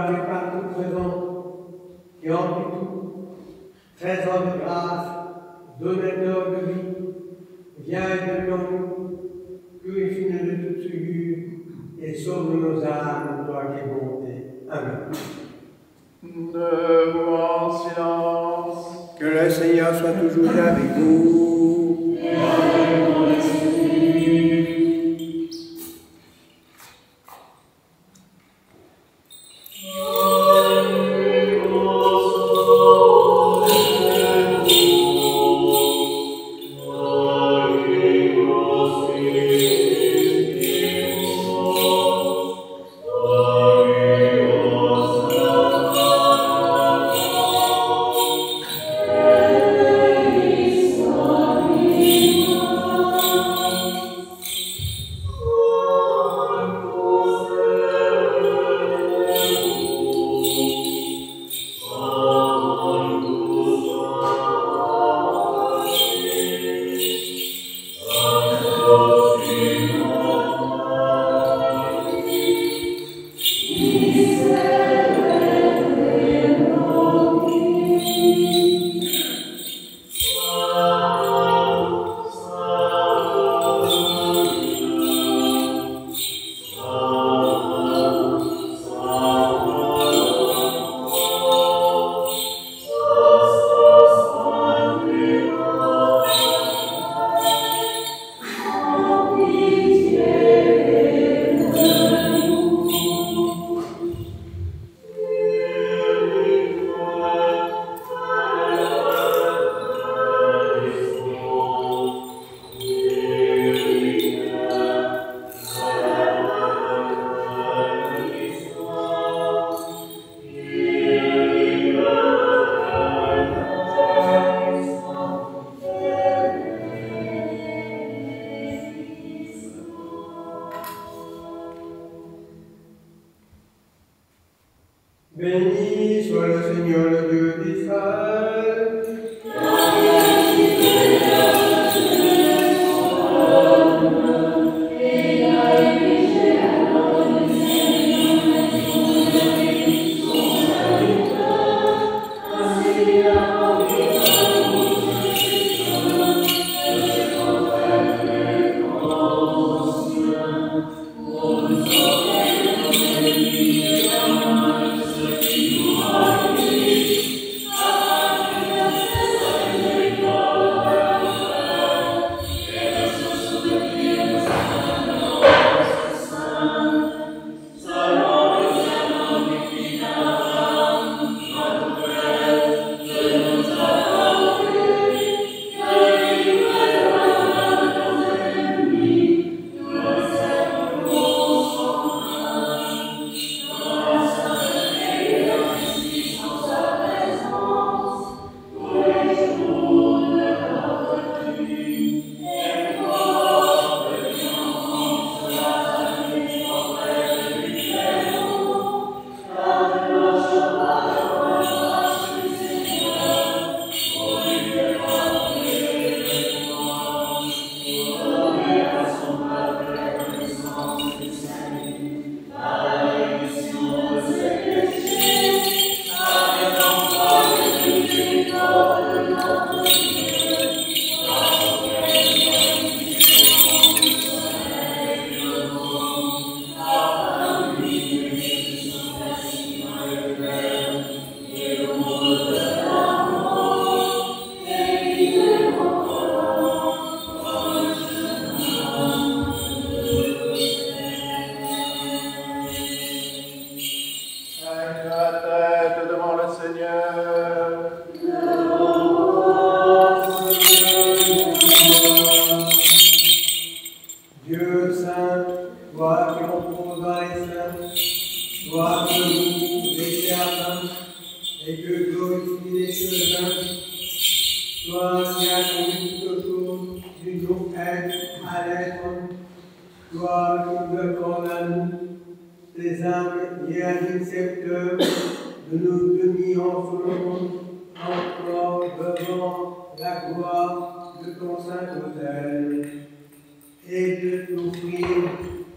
toi qui es partout présent, qui emplis tout, trésor de grâce, donateur de vie, viens devant nous, purifie-nous de toute souillure et sauve nos âmes, toi qui es bonté. Amen. Debout en silence. Que le Seigneur soit toujours avec vous. Et avec ton esprit. Béni soit le Seigneur, le Dieu d'Israël.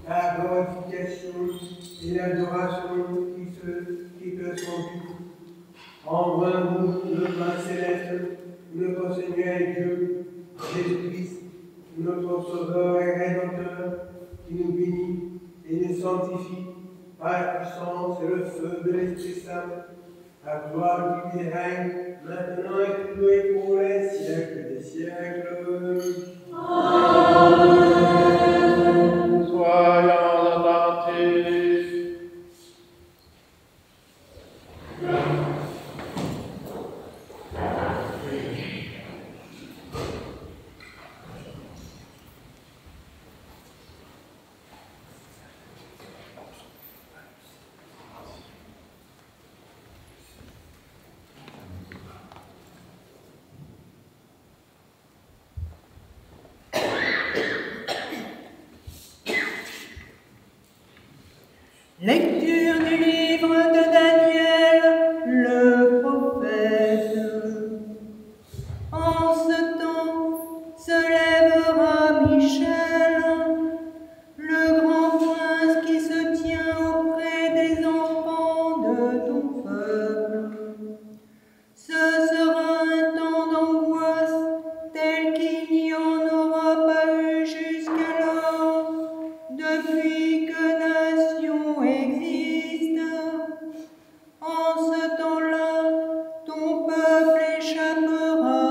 la glorification et l'adoration qui te sont dues. Envoie-nous, le Père céleste, notre Seigneur et Dieu, Jésus-Christ, notre Sauveur et Rédempteur, qui nous bénit et nous sanctifie par la puissance et le feu de l'Esprit Saint, la gloire qui règne, maintenant et toujours et pour les siècles des siècles. Amen. Soyons attentifs. Lecture du livre de Daniel, le prophète. En ce temps se lèvera Michel, le grand prince qui se tient auprès des enfants de ton peuple. Ce sera un temps d'angoisse tel qu'il n'y en aura pas eu jusqu'alors, depuis que nation existe. En ce temps-là, ton peuple échappera,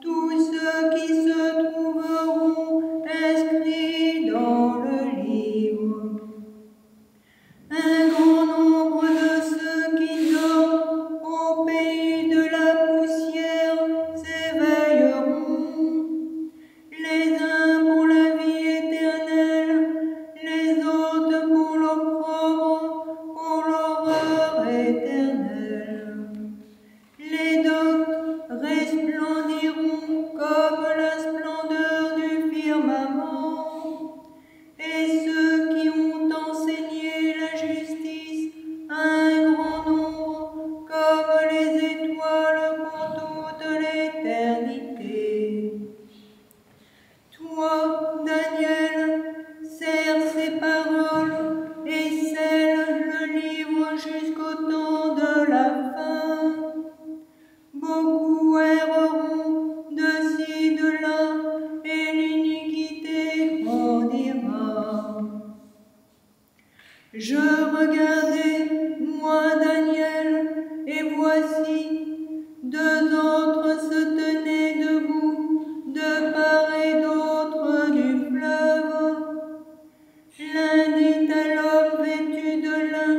tous ceux qui se trouveront inscrits dans le livre. Un grand nombre de ceux qui dorment au pays de la poussière s'éveilleront, les uns pour la vie éternelle, les autres pour l'opprobre, pour l'horreur éternelle. Les doctes resplendiront comme la splendeur du firmament, et ceux qui ont enseigné la justice à un grand nombre comme les étoiles pour toute l'éternité. Toi, Daniel, serre ces paroles et scelle le livre jusqu'au temps de la fin. Beaucoup erreront de ci, de là, et l'iniquité grandira. Je regardais, moi, Daniel, et voici, deux autres se tenaient debout, de part et d'autre du fleuve. L'un dit à l'homme vêtu de lin,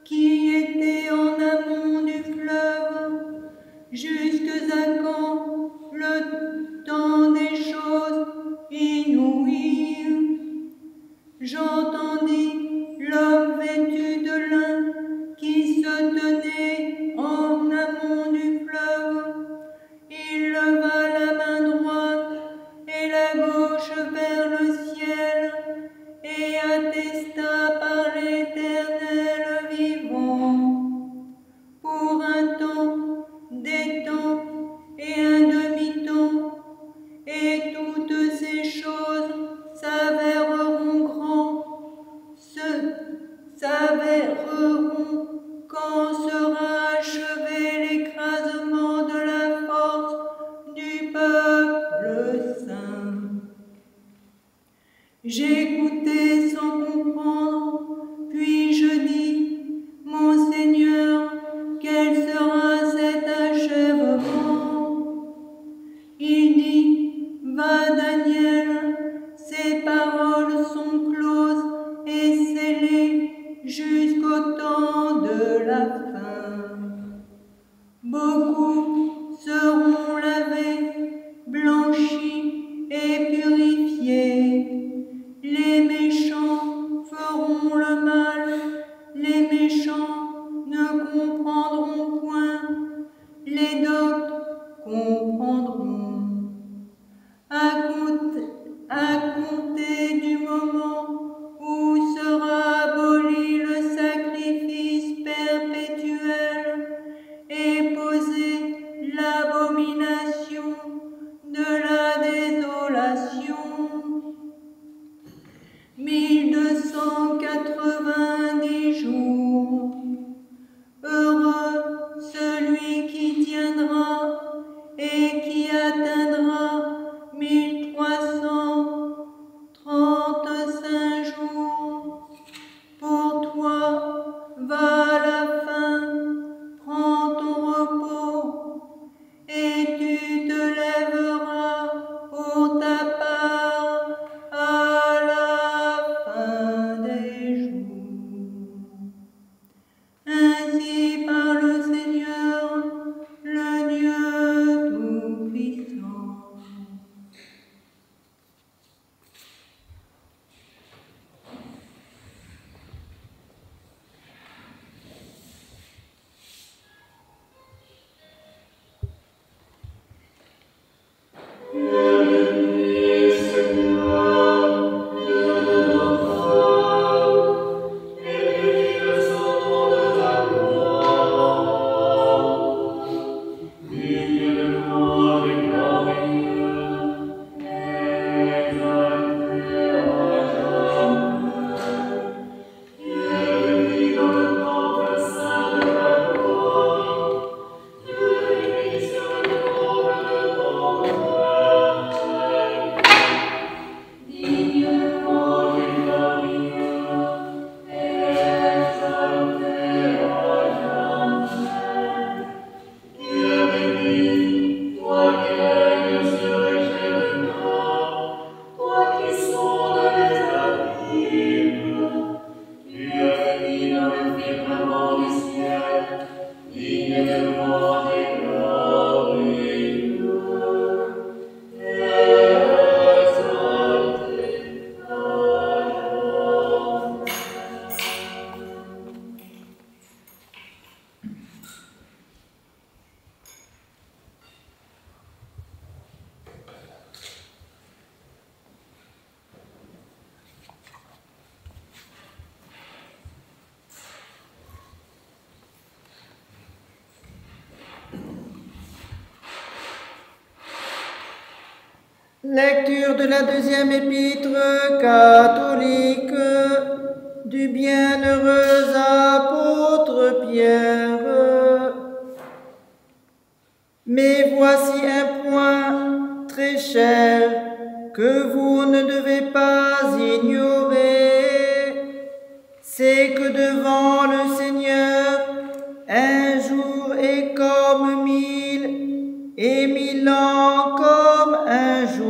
qui était en amont du fleuve, jusque à quand le temps des choses inouïes? J'entendis l'homme vêtu de lin qui se tenait en amont du fleuve. Il leva la main droite et la gauche vers le ciel et attesta par l'Éternel vivant. Pour un temps, des temps et un demi-temps, et toutes ces choses s'avéreront s'avéreront quand sera achevé l'écrasement de la force du peuple saint. J'écoutais sans comprendre, puis je dis, mon Seigneur, quel sera cet achèvement? Il dit, va Daniel, ces paroles sont closes et scellées jusqu'au temps de la fin. Beaucoup seront lavés, blanchis et purifiés. Les méchants feront le mal, les méchants ne comprendront point, les doctes comprendront. À compter du moment où sera aboli le sacrifice perpétuel et posé l'abomination de la désolation. 190 jours. Heureux celui qui tiendra et qui atteindra 1335 jours. Pour toi va la fin, prends ton repos, et tu te lèveras pour ta part à la fin des jours. Ainsi parle le Seigneur, le Dieu Tout-Puissant. Lecture de la deuxième épître catholique du bienheureux apôtre Pierre. Mais voici un point très cher que vous ne devez pas ignorer, c'est que devant le Seigneur, un jour est comme 1000 et 1000 ans comme un jour.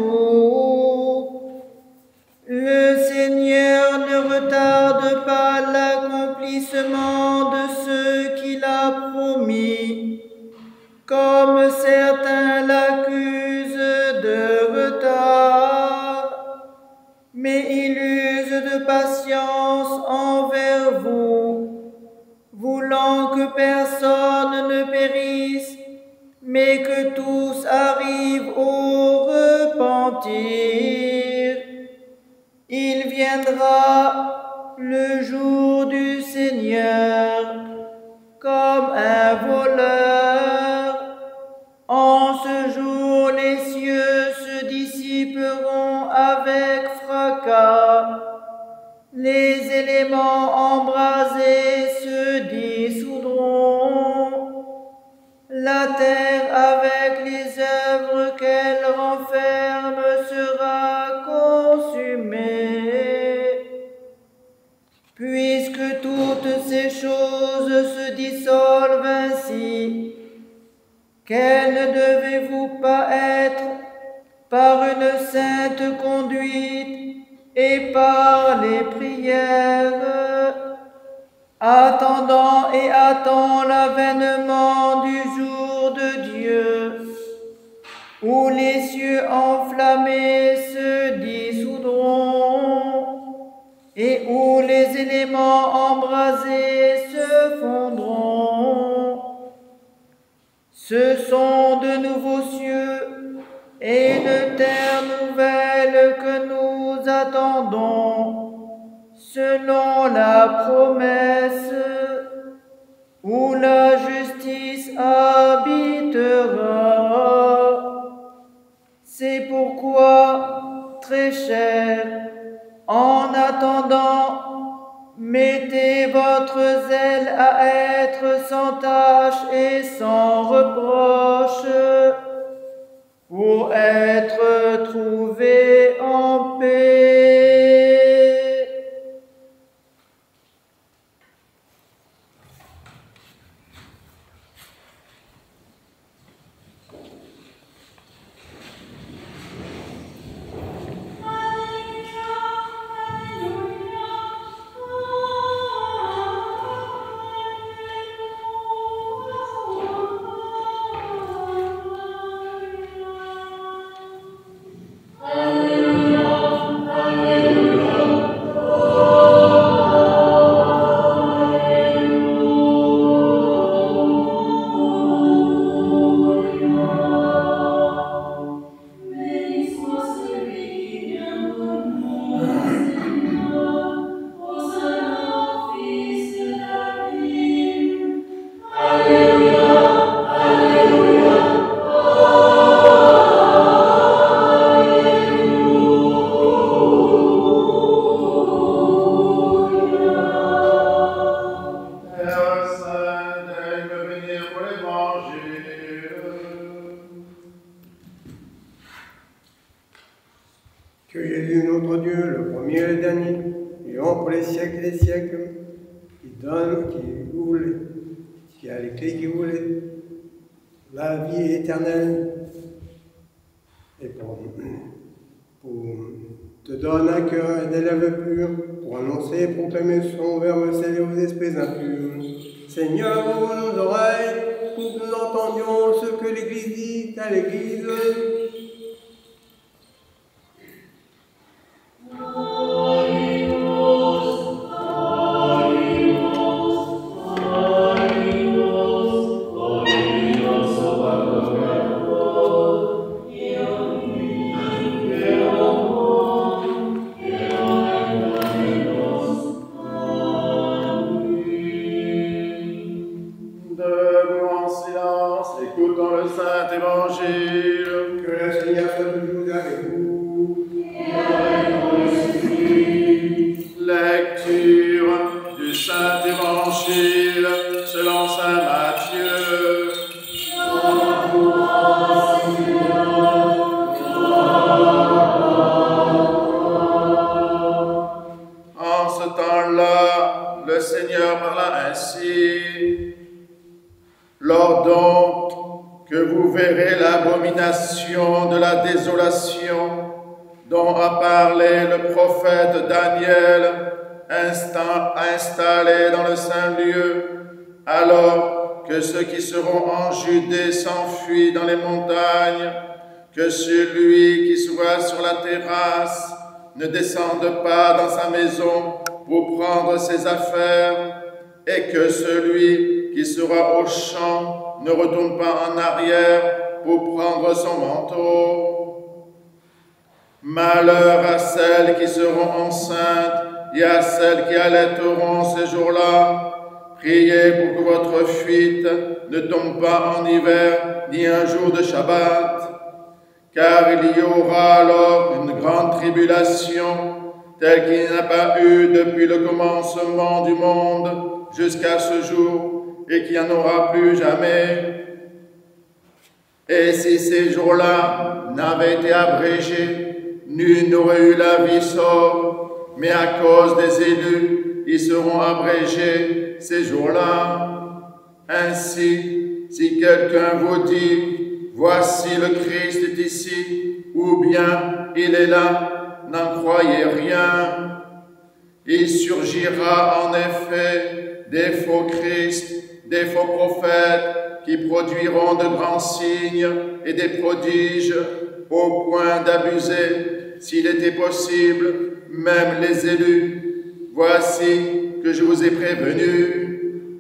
Le Seigneur ne retarde pas l'accomplissement de ce qu'il a promis, comme certains l'accusent de retard, mais il use de patience envers vous, voulant que personne ne périsse, mais que tous arrivent au repentir. Il viendra le jour du Seigneur comme un voleur. En ce jour, les cieux se dissiperont avec fracas, les éléments embrasés se dissoudront, la terre avec les œuvres qu'elle renferme sera consumée. Puisque toutes ces choses se dissolvent ainsi, quelle ne devez-vous pas être par une sainte conduite et par les prières, attendant et attend l'avènement du jour de Dieu, où les cieux enflammés se dissoudront et où les éléments embrasés se fondront. Ce sont de nouveaux cieux et une terre nouvelle que nous attendons, selon la promesse, où la justice habitera. C'est pourquoi, très cher, en attendant, mettez votre zèle à être sans tache et sans reproche, pour être trouvés en paix. Que Jésus, notre Dieu, le premier et le dernier, vivant pour les siècles des siècles, qui donne, qui voulait, qui a les clés qui voulait, la vie éternelle, et pour te donne un cœur et des lèvres pures, pour annoncer et proclamer son verbe scellé aux esprits impurs. Seigneur, ouvre nos oreilles, pour que nous entendions ce que l'Église dit à l'Église. Écoutons le Saint-Évangile. Que le Seigneur soit toujours avec vous. Lecture du Saint-Évangile selon saint Matthieu. En ce temps-là, le Seigneur parla ainsi. Lors donc que vous verrez l'abomination de la désolation dont a parlé le prophète Daniel, installé dans le Saint-Lieu, alors que ceux qui seront en Judée s'enfuient dans les montagnes, que celui qui sera sur la terrasse ne descende pas dans sa maison pour prendre ses affaires, et que celui qui sera au champ ne retourne pas en arrière pour prendre son manteau. Malheur à celles qui seront enceintes et à celles qui allaiteront ces jours-là. Priez pour que votre fuite ne tombe pas en hiver ni un jour de Shabbat, car il y aura alors une grande tribulation, telle qu'il n'y en a pas eu depuis le commencement du monde jusqu'à ce jour, et qu'il n'y en aura plus jamais. Et si ces jours-là n'avaient été abrégés, nul n'aurait eu la vie sauve, mais à cause des élus, ils seront abrégés ces jours-là. Ainsi, si quelqu'un vous dit, voici le Christ est ici, ou bien il est là, n'en croyez rien. Il surgira en effet des faux Christ, des faux prophètes qui produiront de grands signes et des prodiges au point d'abuser, s'il était possible, même les élus. Voici que je vous ai prévenu.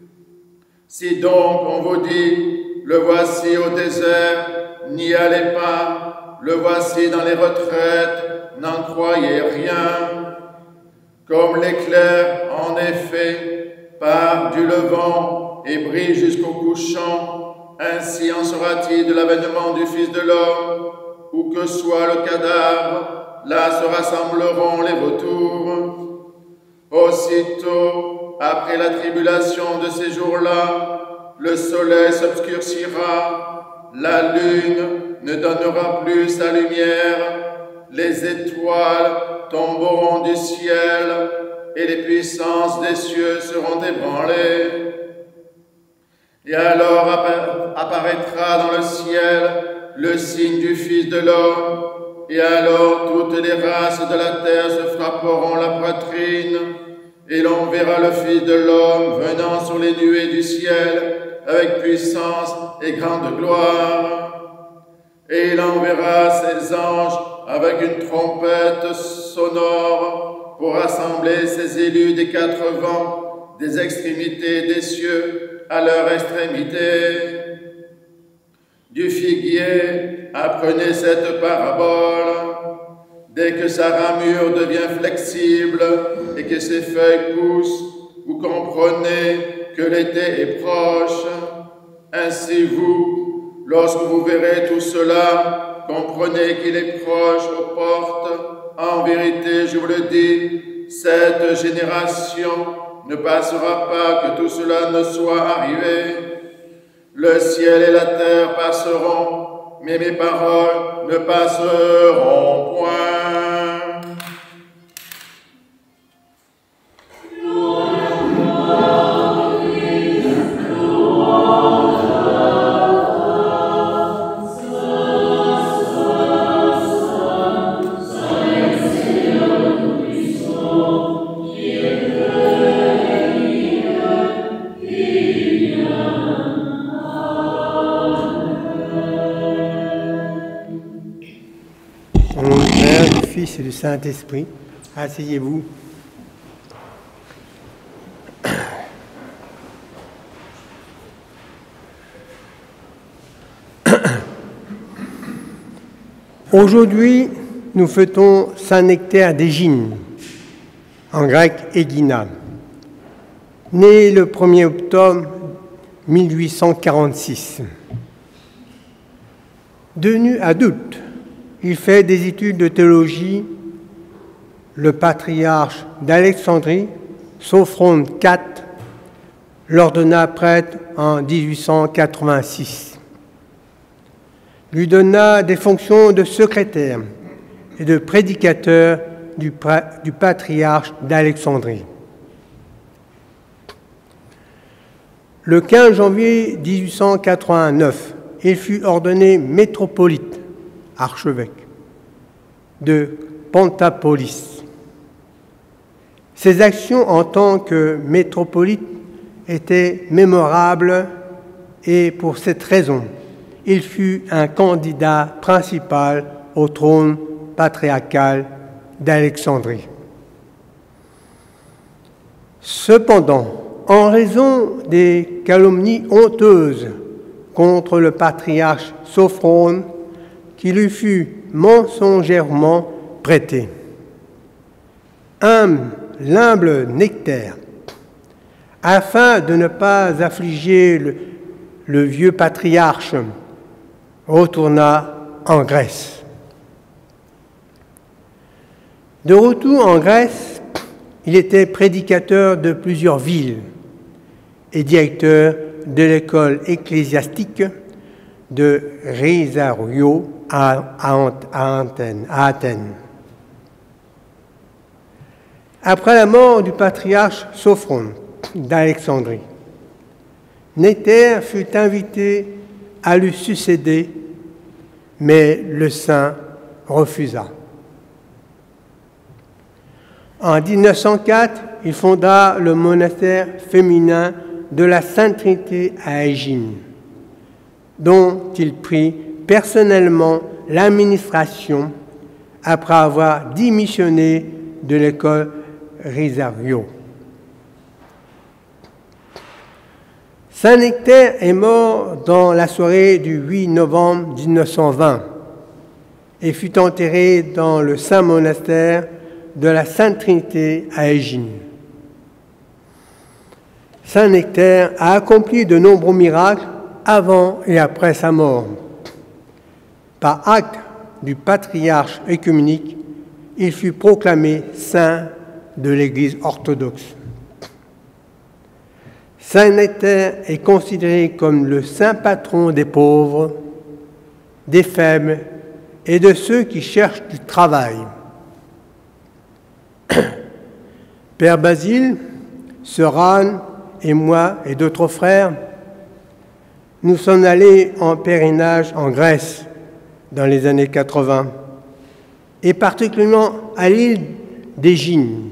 Si donc on vous dit, le voici au désert, n'y allez pas, le voici dans les retraites, n'en croyez rien. Comme l'éclair, en effet, part du levant et brille jusqu'au couchant, ainsi en sera-t-il de l'avènement du Fils de l'homme. Où que soit le cadavre, là se rassembleront les vautours. Aussitôt, après la tribulation de ces jours-là, le soleil s'obscurcira, la lune ne donnera plus sa lumière, les étoiles tomberont du ciel et les puissances des cieux seront ébranlées. Et alors apparaîtra dans le ciel le signe du Fils de l'homme, et alors toutes les races de la terre se frapperont la poitrine, et l'on verra le Fils de l'homme venant sur les nuées du ciel avec puissance et grande gloire. Et il enverra ses anges avec une trompette sonore pour rassembler ses élus des quatre vents, des extrémités des cieux à leur extrémité. Du figuier, apprenez cette parabole. Dès que sa ramure devient flexible et que ses feuilles poussent, vous comprenez que l'été est proche. Ainsi vous, lorsque vous verrez tout cela, comprenez qu'il est proche aux portes. En vérité, je vous le dis, cette génération ne passera pas que tout cela ne soit arrivé. Le ciel et la terre passeront, mais mes paroles ne passeront point. Au nom du Père, du Fils et du Saint-Esprit, asseyez-vous. Aujourd'hui, nous fêtons Saint Nectaire d'Égine, en grec Égina, né le 1er octobre 1846. Devenu adulte, il fait des études de théologie. Le patriarche d'Alexandrie, Sophrone IV, l'ordonna prêtre en 1886. Lui donna des fonctions de secrétaire et de prédicateur du patriarche d'Alexandrie. Le 15 janvier 1889, il fut ordonné métropolite, archevêque, de Pentapolis. Ses actions en tant que métropolite étaient mémorables et pour cette raison, il fut un candidat principal au trône patriarcal d'Alexandrie. Cependant, en raison des calomnies honteuses contre le patriarche Sophrone, qui lui fut mensongèrement prêté, l'humble Nectaire, afin de ne pas affliger le vieux patriarche, retourna en Grèce. De retour en Grèce, il était prédicateur de plusieurs villes et directeur de l'école ecclésiastique de Rhésario à Athènes. Après la mort du patriarche Sophrone d'Alexandrie, Nectaire fut invité à lui succéder, mais le saint refusa. En 1904, il fonda le monastère féminin de la Sainte Trinité à Égine, dont il prit personnellement l'administration après avoir démissionné de l'école Rhésario. Saint Nectaire est mort dans la soirée du 8 novembre 1920 et fut enterré dans le saint monastère de la Sainte Trinité à Égine. Saint Nectaire a accompli de nombreux miracles avant et après sa mort. Par acte du patriarche œcuménique, il fut proclamé saint de l'Église orthodoxe. Saint Nectaire est considéré comme le saint patron des pauvres, des faibles et de ceux qui cherchent du travail. Père Basile, Sœur Anne et moi et d'autres frères, nous sommes allés en pèlerinage en Grèce dans les années 80 et particulièrement à l'île d'Égine,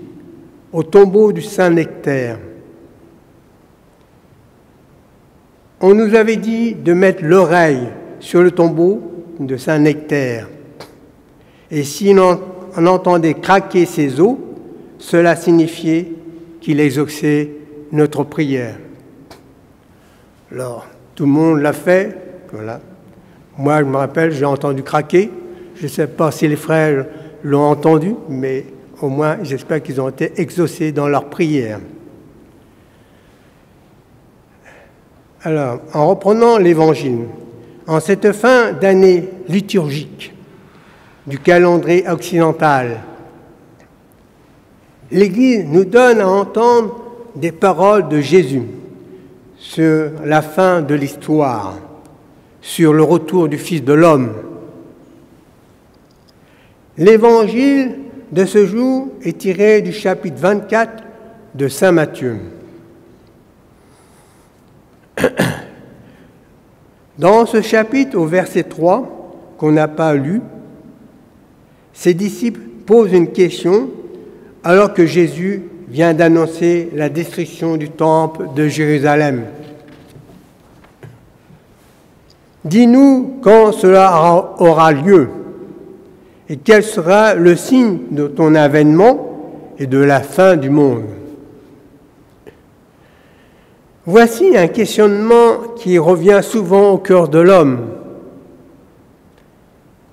au tombeau du Saint Nectaire. On nous avait dit de mettre l'oreille sur le tombeau de Saint Nectaire. Et si on entendait craquer ses os, cela signifiait qu'il exauçait notre prière. Alors, tout le monde l'a fait. Voilà. Moi, je me rappelle, j'ai entendu craquer. Je ne sais pas si les frères l'ont entendu, mais au moins, j'espère qu'ils ont été exaucés dans leur prière. Alors, en reprenant l'Évangile, en cette fin d'année liturgique du calendrier occidental, l'Église nous donne à entendre des paroles de Jésus sur la fin de l'histoire, sur le retour du Fils de l'homme. L'Évangile de ce jour est tiré du chapitre 24 de Saint Matthieu. Dans ce chapitre, au verset 3, qu'on n'a pas lu, ses disciples posent une question alors que Jésus vient d'annoncer la destruction du temple de Jérusalem. Dis-nous quand cela aura lieu et quel sera le signe de ton avènement et de la fin du monde. Voici un questionnement qui revient souvent au cœur de l'homme.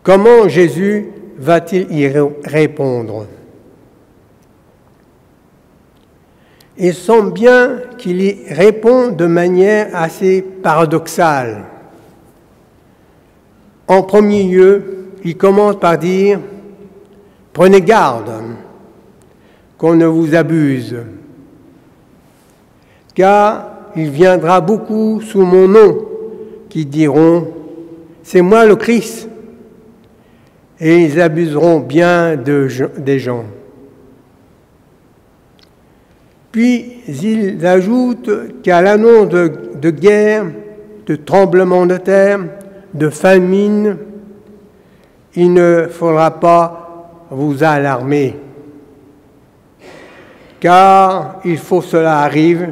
Comment Jésus va-t-il y répondre? Il semble bien qu'il y répond de manière assez paradoxale. En premier lieu, il commence par dire « Prenez garde qu'on ne vous abuse, car il viendra beaucoup sous mon nom qui diront « C'est moi le Christ » et ils abuseront bien des gens. Puis il ajoute qu'à l'annonce de guerre, de tremblements de terre, de famine, il ne faudra pas vous alarmer, car il faut que cela arrive,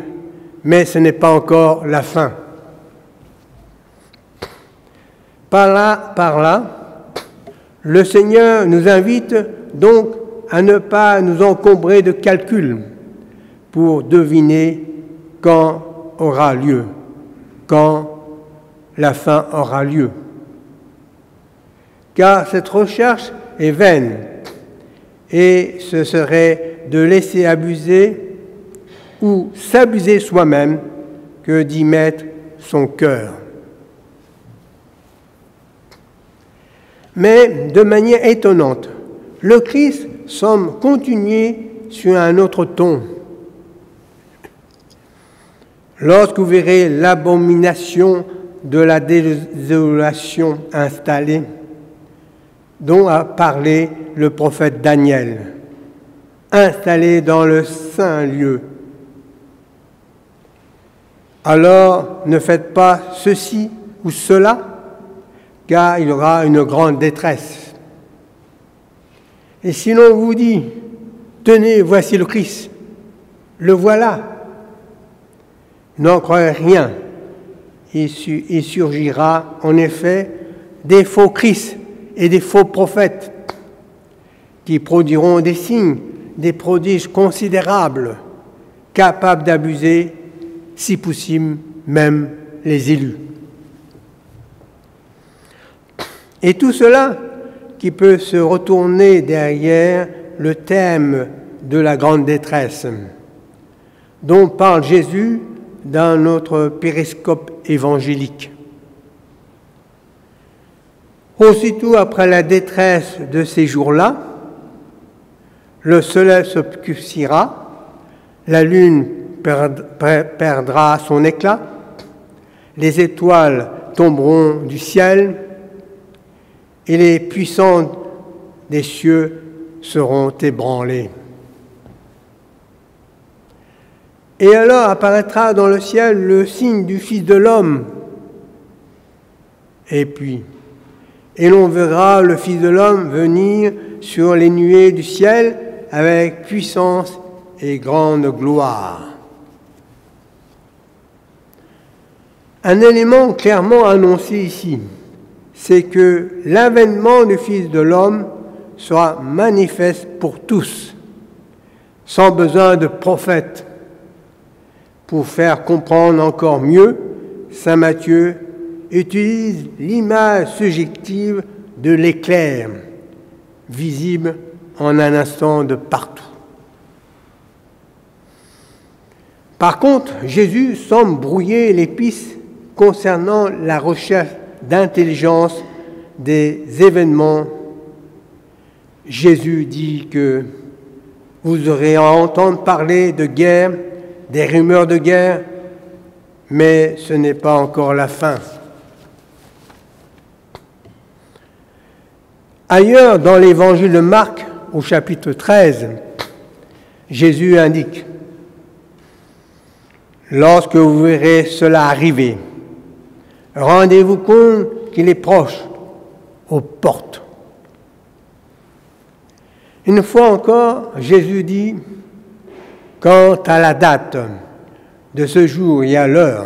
mais ce n'est pas encore la fin. Par là, le Seigneur nous invite donc à ne pas nous encombrer de calculs pour deviner quand aura lieu, quand la fin aura lieu. Car cette recherche est vaine et ce serait de laisser abuser ou s'abuser soi-même que d'y mettre son cœur. Mais de manière étonnante, le Christ semble continuer sur un autre ton. Lorsque vous verrez l'abomination de la désolation installée, dont a parlé le prophète Daniel, installé dans le saint lieu. Alors ne faites pas ceci ou cela, car il y aura une grande détresse. Et si l'on vous dit, tenez, voici le Christ, le voilà, n'en croyez rien. Il surgira en effet des faux Christ et des faux prophètes qui produiront des signes, des prodiges considérables, capables d'abuser, si possible, même les élus. Et tout cela qui peut se retourner derrière le thème de la grande détresse, dont parle Jésus dans notre périscope évangélique. Aussitôt après la détresse de ces jours-là, le soleil s'obscurcira, la lune perdra son éclat, les étoiles tomberont du ciel et les puissants des cieux seront ébranlés. Et alors apparaîtra dans le ciel le signe du Fils de l'homme. Et l'on verra le Fils de l'homme venir sur les nuées du ciel avec puissance et grande gloire. Un élément clairement annoncé ici, c'est que l'avènement du Fils de l'homme sera manifeste pour tous, sans besoin de prophètes. Pour faire comprendre encore mieux, saint Matthieu utilise l'image subjective de l'éclair, visible en un instant de partout. Par contre, Jésus semble brouiller les pistes concernant la recherche d'intelligence des événements. Jésus dit que vous aurez à entendre parler de guerre, des rumeurs de guerre, mais ce n'est pas encore la fin. Ailleurs, dans l'évangile de Marc, au chapitre 13, Jésus indique « Lorsque vous verrez cela arriver, rendez-vous compte qu'il est proche, aux portes. » Une fois encore, Jésus dit « Quant à la date de ce jour et à l'heure,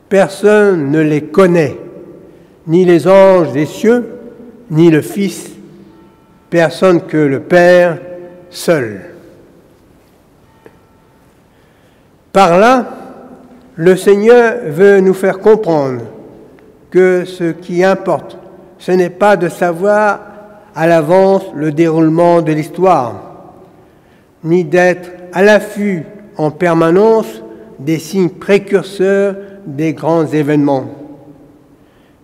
personne ne les connaît, ni les anges des cieux, ni le Fils, personne que le Père seul. » Par là, le Seigneur veut nous faire comprendre que ce qui importe, ce n'est pas de savoir à l'avance le déroulement de l'histoire, ni d'être à l'affût en permanence des signes précurseurs des grands événements,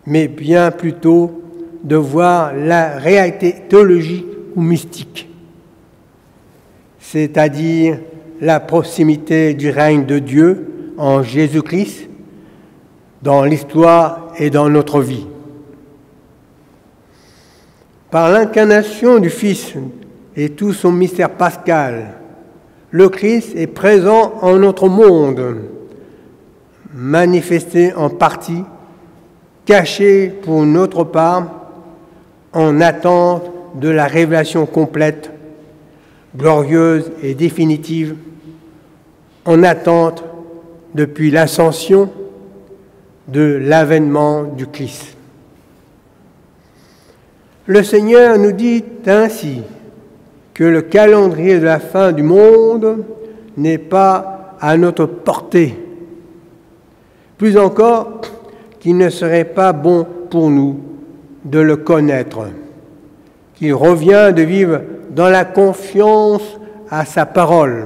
mais bien plutôt de voir la réalité théologique ou mystique, c'est-à-dire la proximité du règne de Dieu en Jésus-Christ dans l'histoire et dans notre vie. Par l'incarnation du Fils et tout son mystère pascal, le Christ est présent en notre monde, manifesté en partie, caché pour notre part, en attente de la révélation complète, glorieuse et définitive, en attente depuis l'ascension de l'avènement du Christ. Le Seigneur nous dit ainsi que le calendrier de la fin du monde n'est pas à notre portée. Plus encore, qu'il ne serait pas bon pour nous de le connaître, qu'il revient de vivre dans la confiance à sa parole,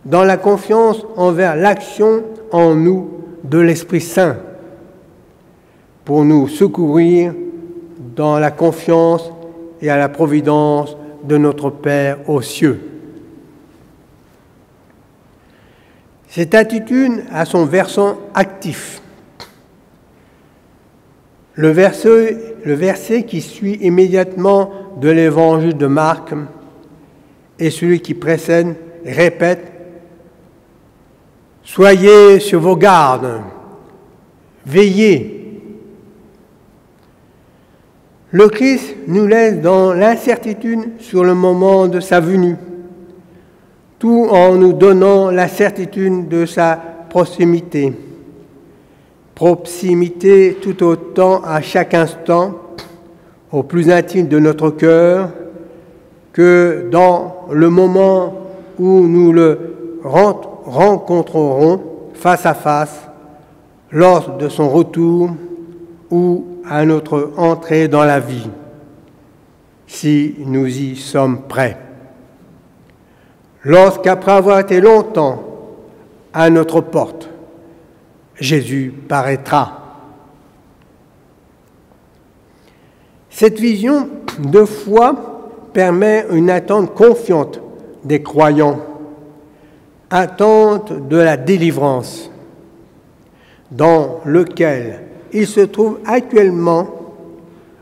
dans la confiance envers l'action en nous de l'Esprit Saint, pour nous secourir dans la confiance et à la providence de notre Père aux cieux. Cette attitude a son versant actif. Le verset qui suit immédiatement de l'évangile de Marc et celui qui précède répète « Soyez sur vos gardes, veillez ». Le Christ nous laisse dans l'incertitude sur le moment de sa venue, tout en nous donnant la certitude de sa proximité. Proximité tout autant à chaque instant, au plus intime de notre cœur, que dans le moment où nous le rencontrerons face à face, lors de son retour ou à notre entrée dans la vie, si nous y sommes prêts. Lorsqu'après avoir été longtemps à notre porte, Jésus paraîtra. Cette vision de foi permet une attente confiante des croyants, attente de la délivrance, dans lequel ils se trouvent actuellement,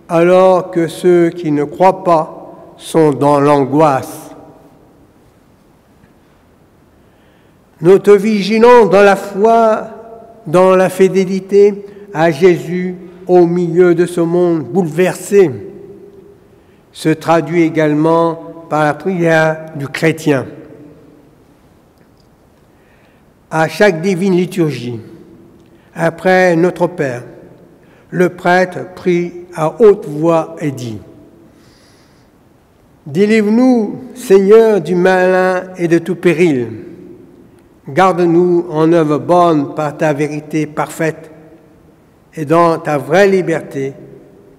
alors que ceux qui ne croient pas sont dans l'angoisse. Notre vigilance dans la foi, dans la fidélité à Jésus au milieu de ce monde bouleversé, se traduit également par la prière du chrétien. À chaque divine liturgie, après Notre Père, le prêtre prie à haute voix et dit : « Délivre-nous, Seigneur, du malin et de tout péril. Garde-nous en œuvre bonne par ta vérité parfaite et dans ta vraie liberté,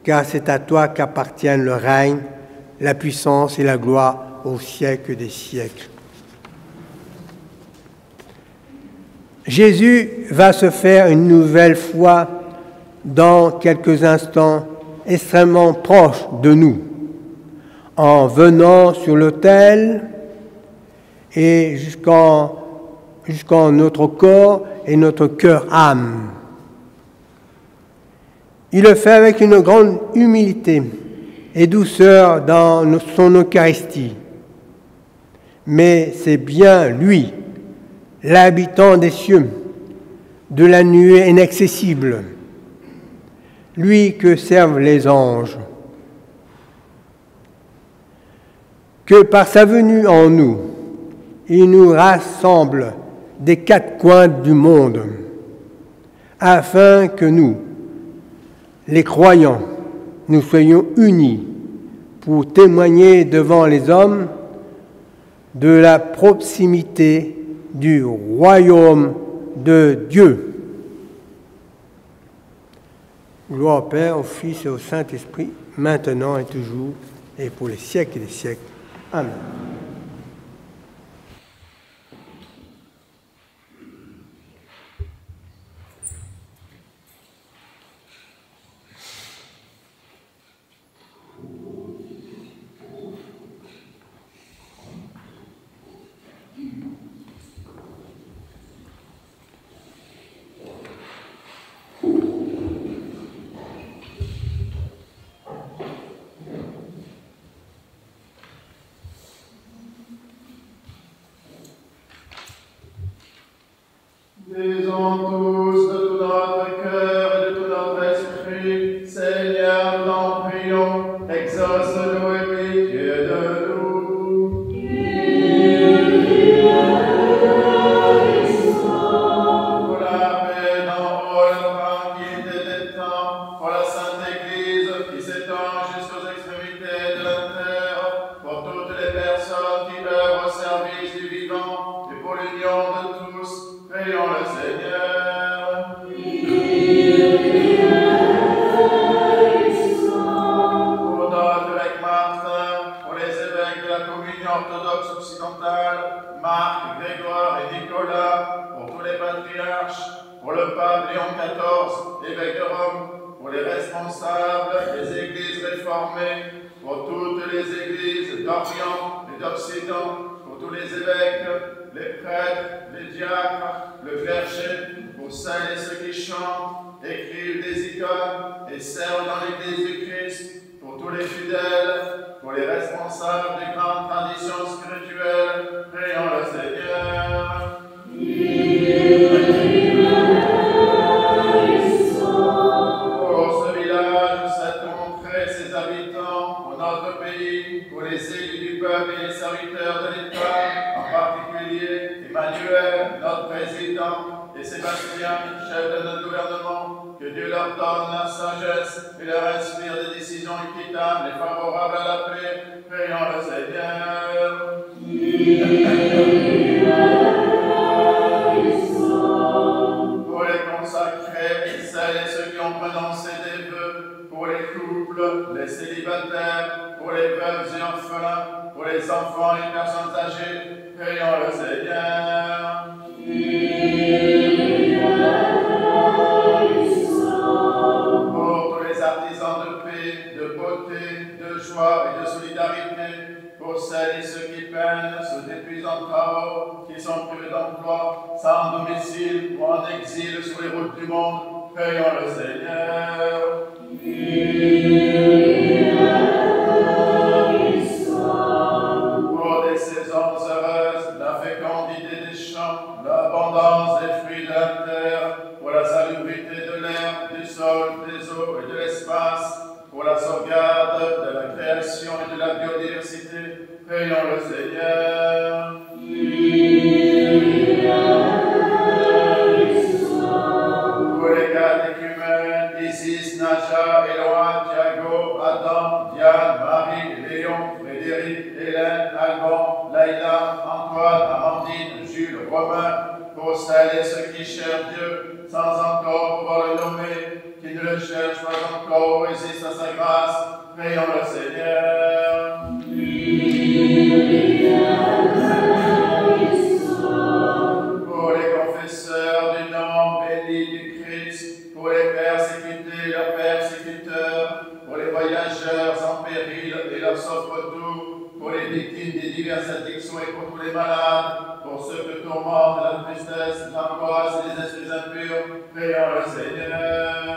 car c'est à toi qu'appartiennent le règne, la puissance et la gloire au siècle des siècles. » Jésus va se faire une nouvelle fois dans quelques instants extrêmement proche de nous, en venant sur l'autel et jusqu'en notre corps et notre cœur-âme. Il le fait avec une grande humilité et douceur dans son Eucharistie. Mais c'est bien lui, l'habitant des cieux, de la nuée inaccessible, lui que servent les anges, que par sa venue en nous, il nous rassemble des quatre coins du monde, afin que nous, les croyants, nous soyons unis pour témoigner devant les hommes de la proximité du royaume de Dieu. Gloire au Père, au Fils et au Saint-Esprit, maintenant et toujours, et pour les siècles des siècles. Amen. Disons tous de tout notre cœur et de tout notre esprit, Seigneur, nous t'en prions, exauce-nous et pitié de nous. Pour la paix dans la tranquillité des temps, pour la Sainte Église qui s'étend jusqu'aux extrémités de la terre, pour toutes les personnes qui œuvrent au service du vivant et pour l'union de tous. Prions le Seigneur. Pour notre évêque Martin, pour les évêques de la communion orthodoxe occidentale, Marc, Grégoire et Nicolas, pour tous les patriarches, pour le pape Léon XIV, évêque de Rome, pour les responsables des églises réformées, pour toutes les églises d'Orient et d'Occident, pour tous les évêques, les prêtres, les diacres, le clergé, pour celles et ceux qui chantent, écrivent des icônes et servent dans l'Église du Christ, pour tous les fidèles, pour les responsables des grandes traditions spirituelles, prions le Seigneur. Pour ce village, cette contrée, ses habitants, pour notre pays, pour les élus du peuple et les serviteurs de l'État, en particulier Emmanuel, notre président, et Sébastien, chef de notre gouvernement, que Dieu leur donne la sagesse et leur inspire des décisions équitables et favorables à la paix. Prions le Seigneur. Pour les consacrés, celles et ceux qui ont prononcé des vœux, pour les couples, les célibataires, pour les veuves et orphelins, pour les enfants et les personnes âgées, prions le Seigneur. Pour tous les artisans de paix, de beauté, de joie et de solidarité pour celles et ceux qui peinent sous d'épuisants travaux, qui sont privés d'emploi, sans domicile ou en exil sur les routes du monde. Prions le Seigneur. Pour des saisons heureuses, la fécondité des champs, l'abondance des fruits de la terre, pour la salubrité de l'air, du sol, des eaux et de l'espace, pour la sauvegarde de la création et de la biodiversité, prions le Seigneur. Pour les catéchumènes, Isis, Naja, Éloi, Thiago, Adam, Diane, Marie, Léon, Frédéric, Hélène, Alban, Laïla, Antoine, Amandine, Jules, Romain, pour celles et ceux qui cherchent Dieu sans encore pouvoir le nommer, qui ne le cherchent pas encore, résistent à sa grâce, prions le Seigneur. Pour les confesseurs du nom béni du Christ, pour les persécutés et leurs persécuteurs, pour les voyageurs en péril et leurs souffres-doux, pour les victimes des diverses addictions et pour tous les malades, pour ceux que tourmentent la tristesse, l'angoisse et les esprits impurs, prions le Seigneur.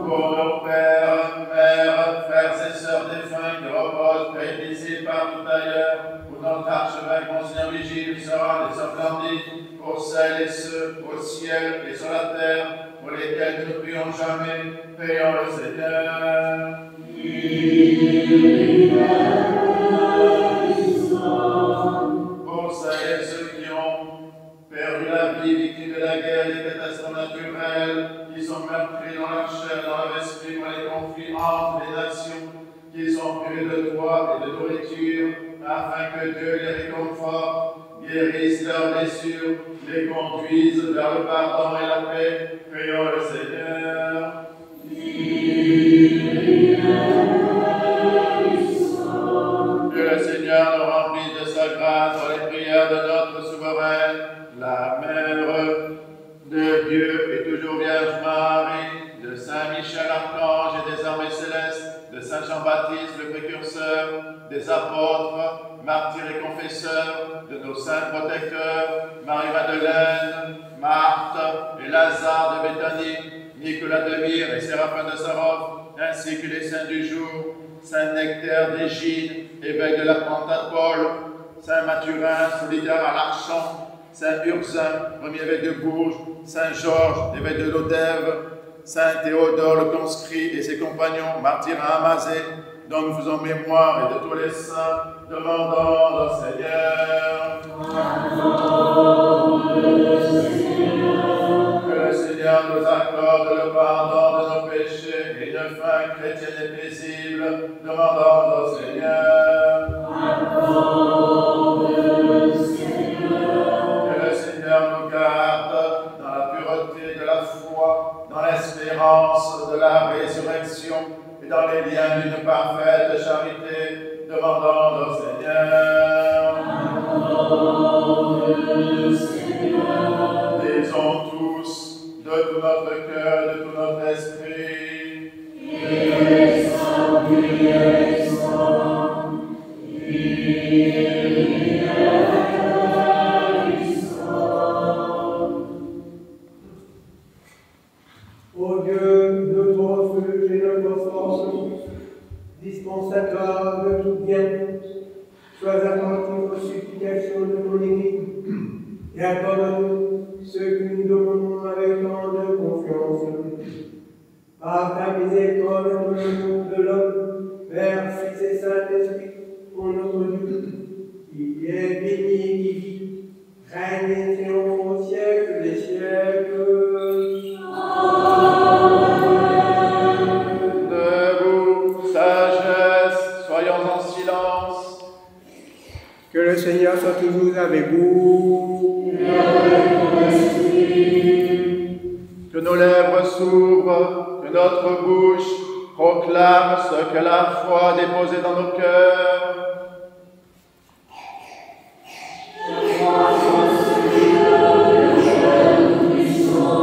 Pour nos pères, mères, frères et sœurs défunts qui reposent près d'ici et partout ailleurs, pour notre archevêque, Monseigneur Vigile, sera et sœurs Blandine, pour celles et ceux au ciel et sur la terre, pour lesquels nous ne prions jamais, prions le Seigneur. Pour celles et ceux qui ont perdu la vie, victimes de la guerre et des catastrophes naturelles, qui sont meurtris dans leur chair, dans leur esprit, par les conflits entre les nations, qui sont privés de toit et de nourriture, afin que Dieu les réconforte, guérisse leurs blessures, les conduise vers le pardon et la paix. Prions le Seigneur. Que le Seigneur nous remplisse de sa grâce dans les prières de notre souveraine, la Mère de Dieu et toujours Vierge Marie, de Saint Michel Archange et des armées célestes, de Saint Jean-Baptiste le précurseur, des apôtres, martyrs et confesseurs, de nos saints protecteurs, Marie-Madeleine, Marthe et Lazare de Béthanie, Nicolas de Myre et Séraphin de Sarov, ainsi que les saints du jour, Saint Nectaire d'Égine, évêque de la Pentapole, Saint Mathurin, solitaire à l'Archon, Saint Urzin, premier évêque de Bourges, Saint Georges, évêque de Lodève, Saint Théodore le conscrit et ses compagnons, martyrs à Amazé, dont nous faisons mémoire, et de tous les saints, demandons au Seigneur. Que le Seigneur nous accorde le pardon de nos péchés et une fin chrétienne et paisible, demandons au Seigneur. Que le Seigneur nous garde dans la pureté de la foi, dans l'espérance de la résurrection et dans les liens d'une parfaite charité, demandons au Seigneur. Disons tous, de tout notre cœur, de tout notre esprit, Ô Dieu, notre refuge et notre force, dispensateur de tout bien, sois attentif aux supplications de ton Église et accorde-nous ce que nous demandons avec tant de confiance. Par ta miséricorde, dans l'amour de l'homme, Père, Fils et Saint-Esprit, pour notre Dieu, qui est béni et qui vit, règne et triomphe au siècle des siècles. Debout, sagesse, soyons en silence. Que le Seigneur soit toujours avec vous. Que nos lèvres s'ouvrent, que notre bouche proclame ce que la foi a déposé dans nos cœurs. Nous puissions,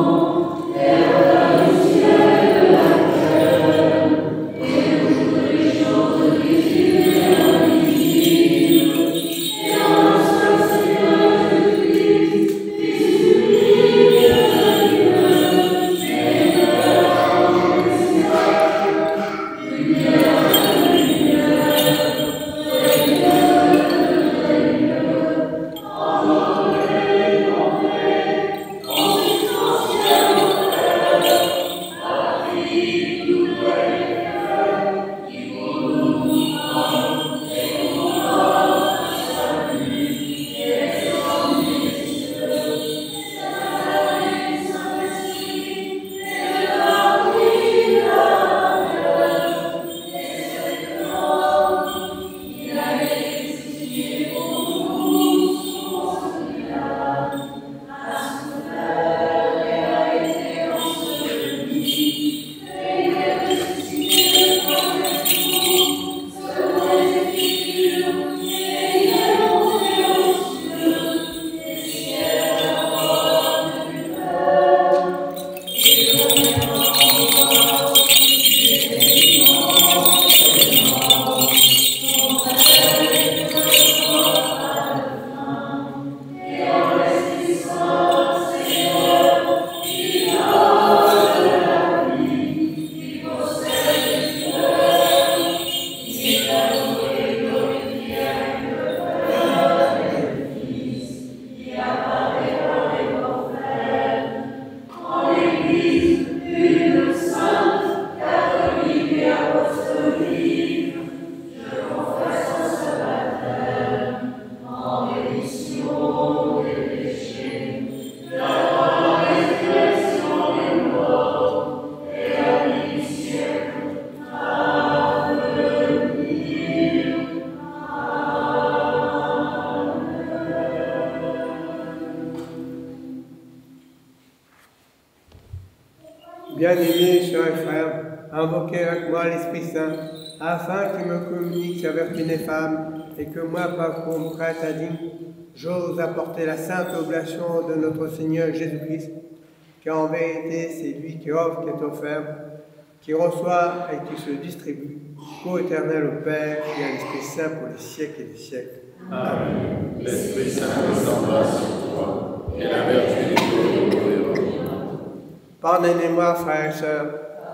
Bien-aimés, chers frères, invoquez avec moi l'Esprit Saint, afin qu'il me communique sa vertu néfame, et que moi, par comme prêtre indigne, j'ose apporter la sainte oblation de notre Seigneur Jésus-Christ, car en vérité, c'est lui qui offre, qui est offert, qui reçoit et qui se distribue, qu'au éternel au Père et à l'Esprit Saint pour les siècles et des siècles. Amen. L'Esprit Saint descendra sur toi, et la vertu des jours te couvrira. Pardonnez-moi, frères et sœurs,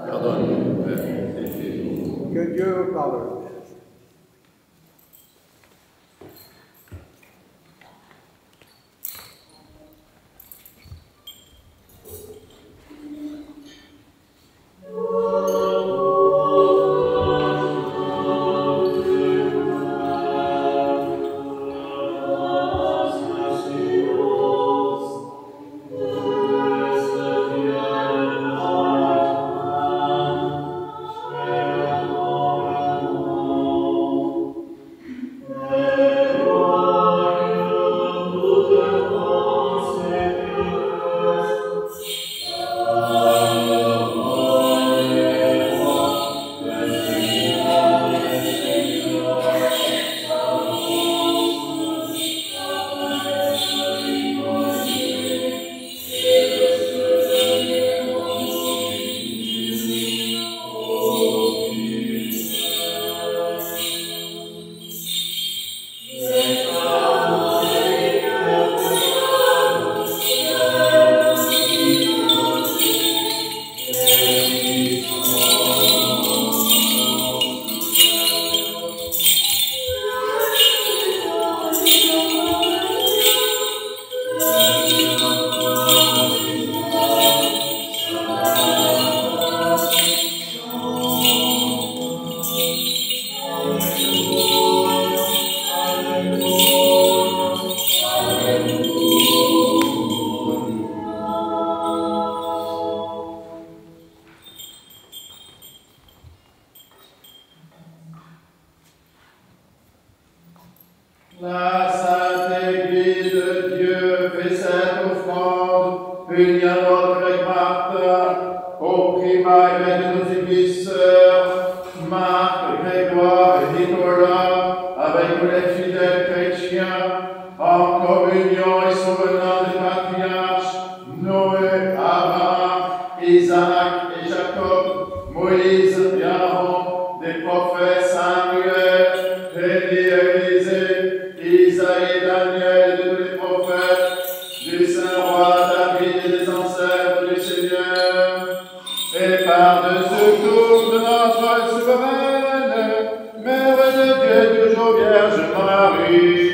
Pardonne-nous, Père, et fais-nous. que Dieu vous pardonne. La Sainte Église de Dieu fait cette offrande, unie à notre Marthe, au primat de nos églises sœurs, Marthe, Grégoire et Nicolas, avec tous les fidèles chrétiens, en communion et souvenant des patriarches, Noé, Abraham, Isaac et Jacob, Moïse et Aaron, des prophètes Samuel, Élie et Élisée, Isaïe, Daniel et tous les prophètes, du saint roi David et des ancêtres du Seigneur, et par-dessus tout de notre souveraine, Mère de Dieu, toujours Vierge Marie.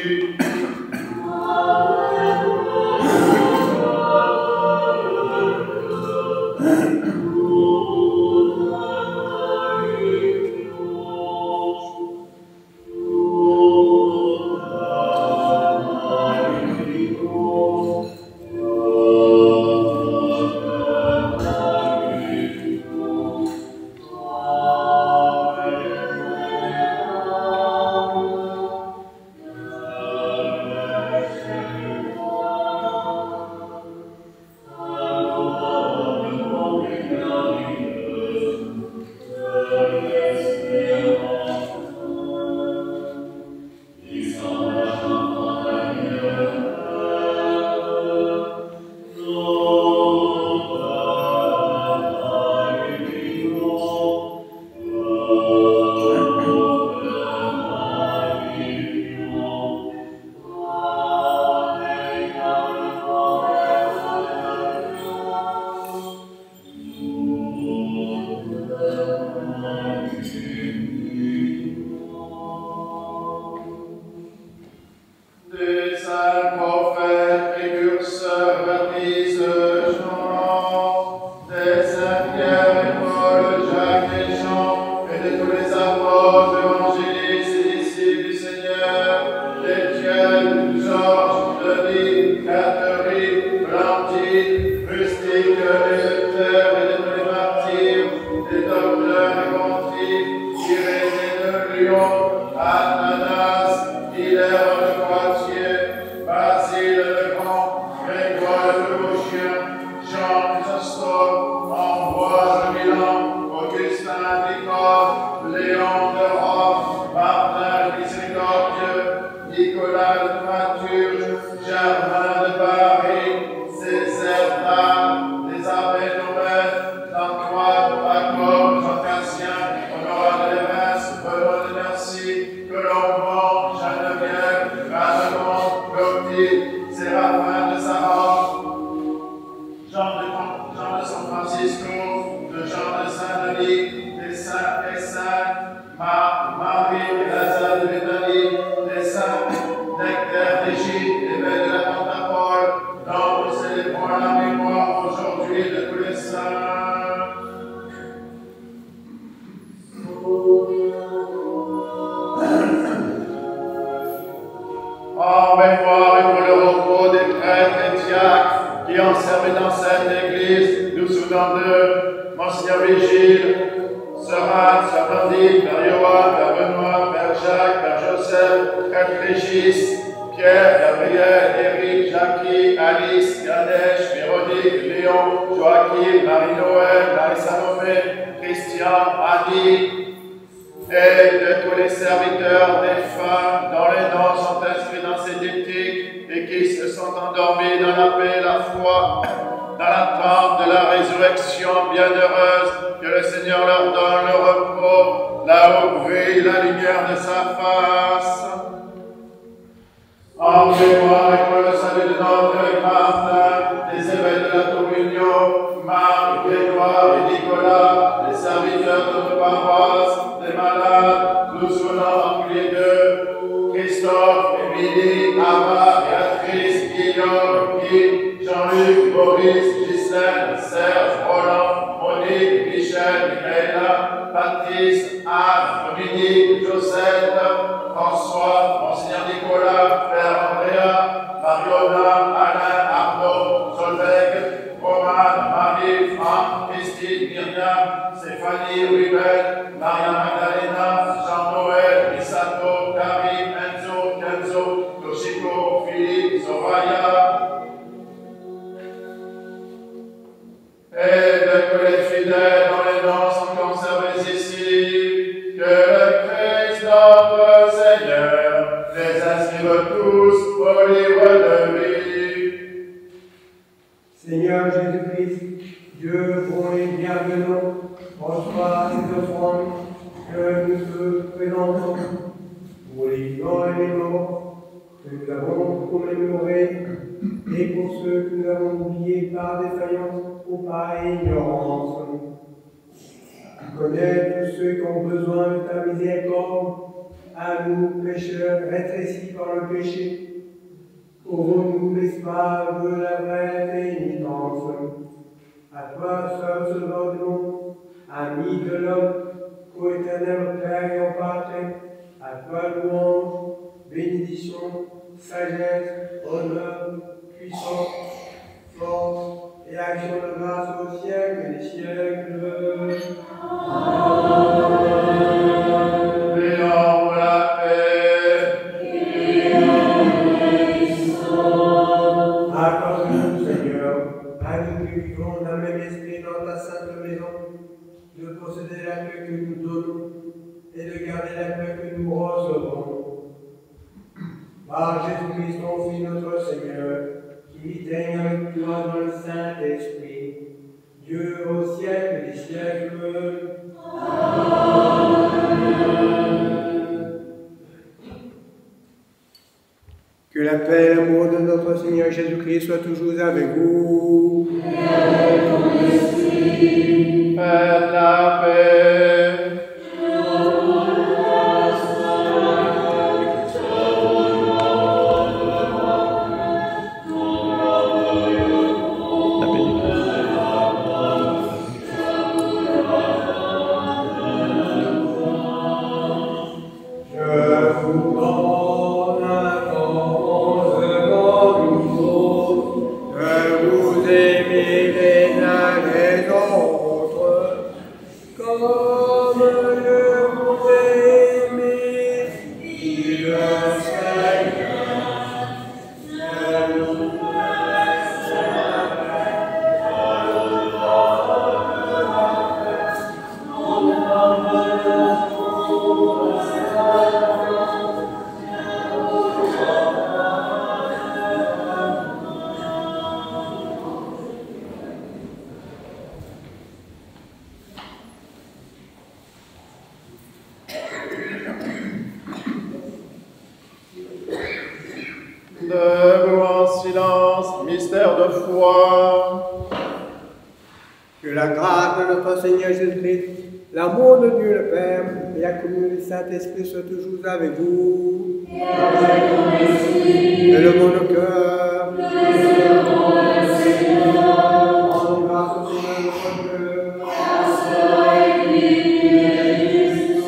Italie, les saints et saintes, Marie et Lazare de Béthanie, les saints Nectaire d'Égypte et Belle de la Pentapole, dont nous célébrons la mémoire aujourd'hui de tous les saints. En mémoire et pour le repos des prêtres et diacres qui ont servi dans cette église, nous souvenons d'eux, Monseigneur Vigile, Sœur Anne, Sœur Blandine, Père Johan, Père Benoît, Père Jacques, Père Joseph, Prêtre Régis, Pierre, Gabriel, Éric, Jackie, Alice, Ganesh, Véronique, Léon, Joachim, Marie-Noël, Marie-Salomé, Christian, Annie, et de tous les serviteurs des femmes dont les noms sont inscrits dans ces diptyques et qui se sont endormis dans la paix et la foi, dans l'attente de la résurrection bienheureuse, que le Seigneur leur donne le repos, là où brille la lumière de sa face. En mémoire et pour le salut de notre Martin, des évêques de la communion, Marc, Grégoire et Nicolas, les serviteurs de nos paroisses, les malades, nous souvenons en particulier d'eux, Christophe, Émilie, Ava, Béatrice, Guillaume, Guy, Jean-Luc, Maurice, Ghislaine, Serge, Roland, Monique, Michel, Michaela, Baptiste, Anne, Dominique, Josette, François, Monseigneur Nicolas, Père Andrea, Mariona, Alain, Arnaud, Solveig, Roman, Marie, Franck, Christine, Myriam, Stéphanie, Ruben, Maria Magdalena, Jean-Noël, Misato, Karim, Enzo, Kenzo, Toshiko, Philippe, Soraya, et de tous les fidèles dont les noms sont conservés ici, que le Christ notre Seigneur les inscrive tous au livre de vie. Seigneur Jésus-Christ, Dieu bon et bienveillant, reçois cette offrande que nous te présentons pour les vivants et les morts que nous avons commémorés et pour ceux que nous avons oubliés par défaillance ou par ignorance. Tu connais tous ceux qui ont besoin de ta miséricorde, à nous, pécheurs, rétrécis par le péché. Ouvre-nous l'espace de la vraie pénitence. À toi seul sauveur du monde, ami de l'homme, co-éternel Père et en Pâtre, à toi louange, bénédiction, sagesse, honneur, puissance, force et action de grâce au siècle des siècles. Amen. Prions pour la paix. Accorde-nous, Seigneur, à nous qui vivons dans le même esprit dans ta sainte maison, de posséder la paix que nous donnons et de garder la paix que nous recevons. Par Jésus-Christ, ton Fils, notre Seigneur, qui vit et règne avec toi dans le Saint-Esprit, Dieu au siècle des siècles. Amen. Que la paix et l'amour de notre Seigneur Jésus-Christ soient toujours avec vous. Et avec ton esprit. Faites la paix. Debout en silence, mystère de foi. Que la grâce de notre Seigneur Jésus-Christ, l'amour de Dieu le Père et la communion du Saint-Esprit soient toujours avec vous. Et avec ton esprit. Élevons nos cœurs. Nous élevons le Seigneur. Rendons grâce au Seigneur notre Dieu. Parce que il est juste.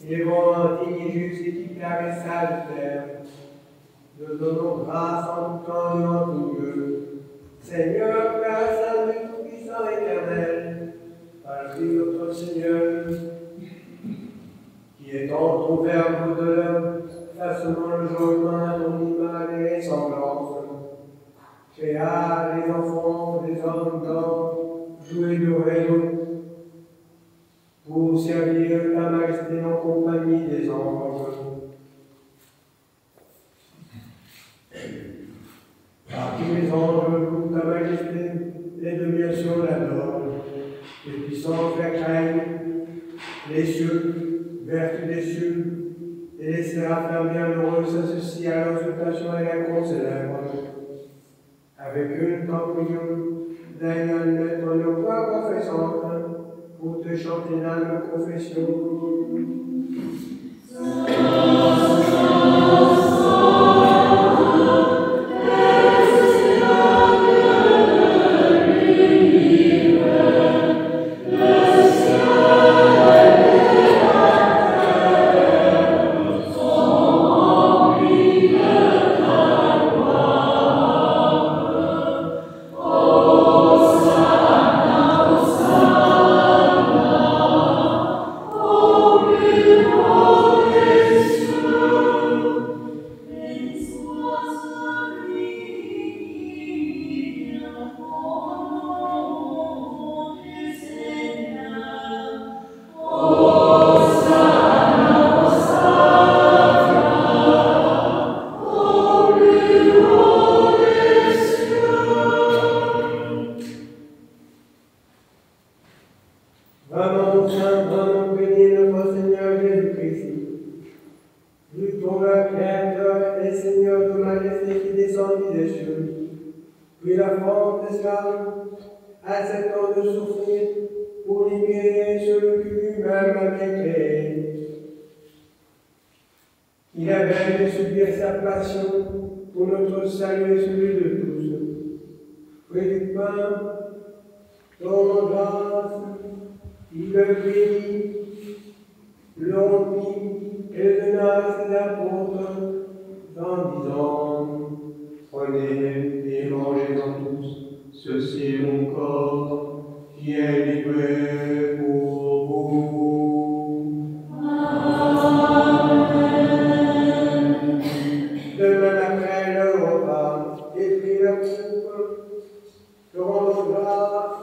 Il est bon, digne et juste, équitable et sage, Père. Nous donnons grâce en tout temps et en tout lieu. Seigneur, Père Saint, Dieu tout-puissant éternel, par Christ notre Seigneur, qui est en ton Verbe de l'homme, façonnant le jour humain à ton image et ressemblance, créa les enfants, les hommes blancs, doués de raison, pour servir ta majesté en compagnie des anges. Par tous les anges louent ta majesté, les demi-nations l'adorent. Les puissances la craignent, les cieux, vertus des cieux, et les séraphins bienheureux s'associent à l'exaltation et la concélèbrent. Avec une communion, daigne admettre nos voix confessantes pour te chanter l'âme confession. Vraiment saint, vraiment béni notre Seigneur Jésus-Christ. Lui ton Créateur et Seigneur de majesté qui descendit des cieux, puis la forme d'esclave, acceptant de souffrir pour libérer celui que lui-même avait créé. Il avait de subir sa passion pour notre salut et celui de tous. Fruit du pain, ton grâce, il le bénit, le rompit et le donna à ses apôtres en disant: prenez et mangez-en tous, ceci est mon corps qui est livré pour vous. Amen. De même après le repas, il prit la coupe, le rendant grâce,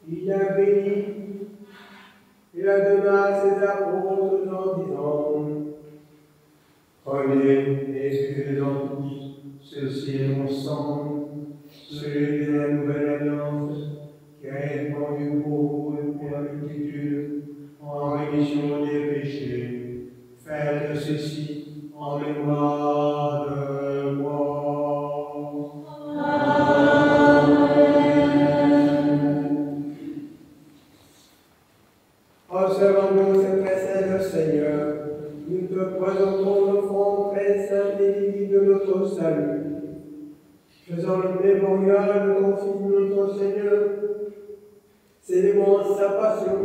il la bénit. Il la donna à ses apôtres en disant: prenez et buvez-en tous, ceci est mon sang, celui de la nouvelle alliance, qui a été répandu pour vous et pour la multitude, en rémission des péchés. Faites ceci en mémoire de moi. Observons-nous cette précède le Seigneur, nous te présentons l'offrande très sainte et divine de notre salut. Faisant le mémorial de conflit de notre Seigneur, célébrons sa passion,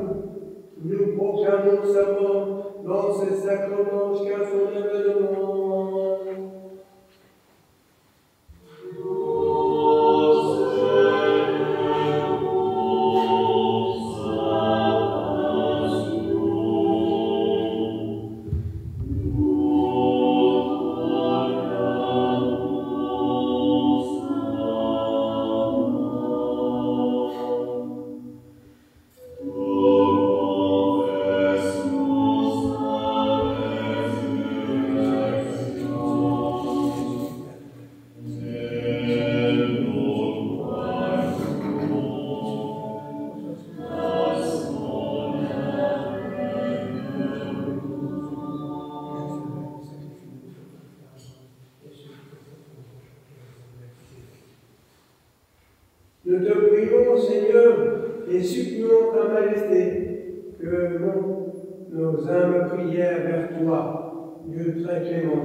nous proclamons sa mort dans ces sacrements jusqu'à son événement. Amen. et supplions ta majesté que nos âmes prières vers toi, Dieu très clément,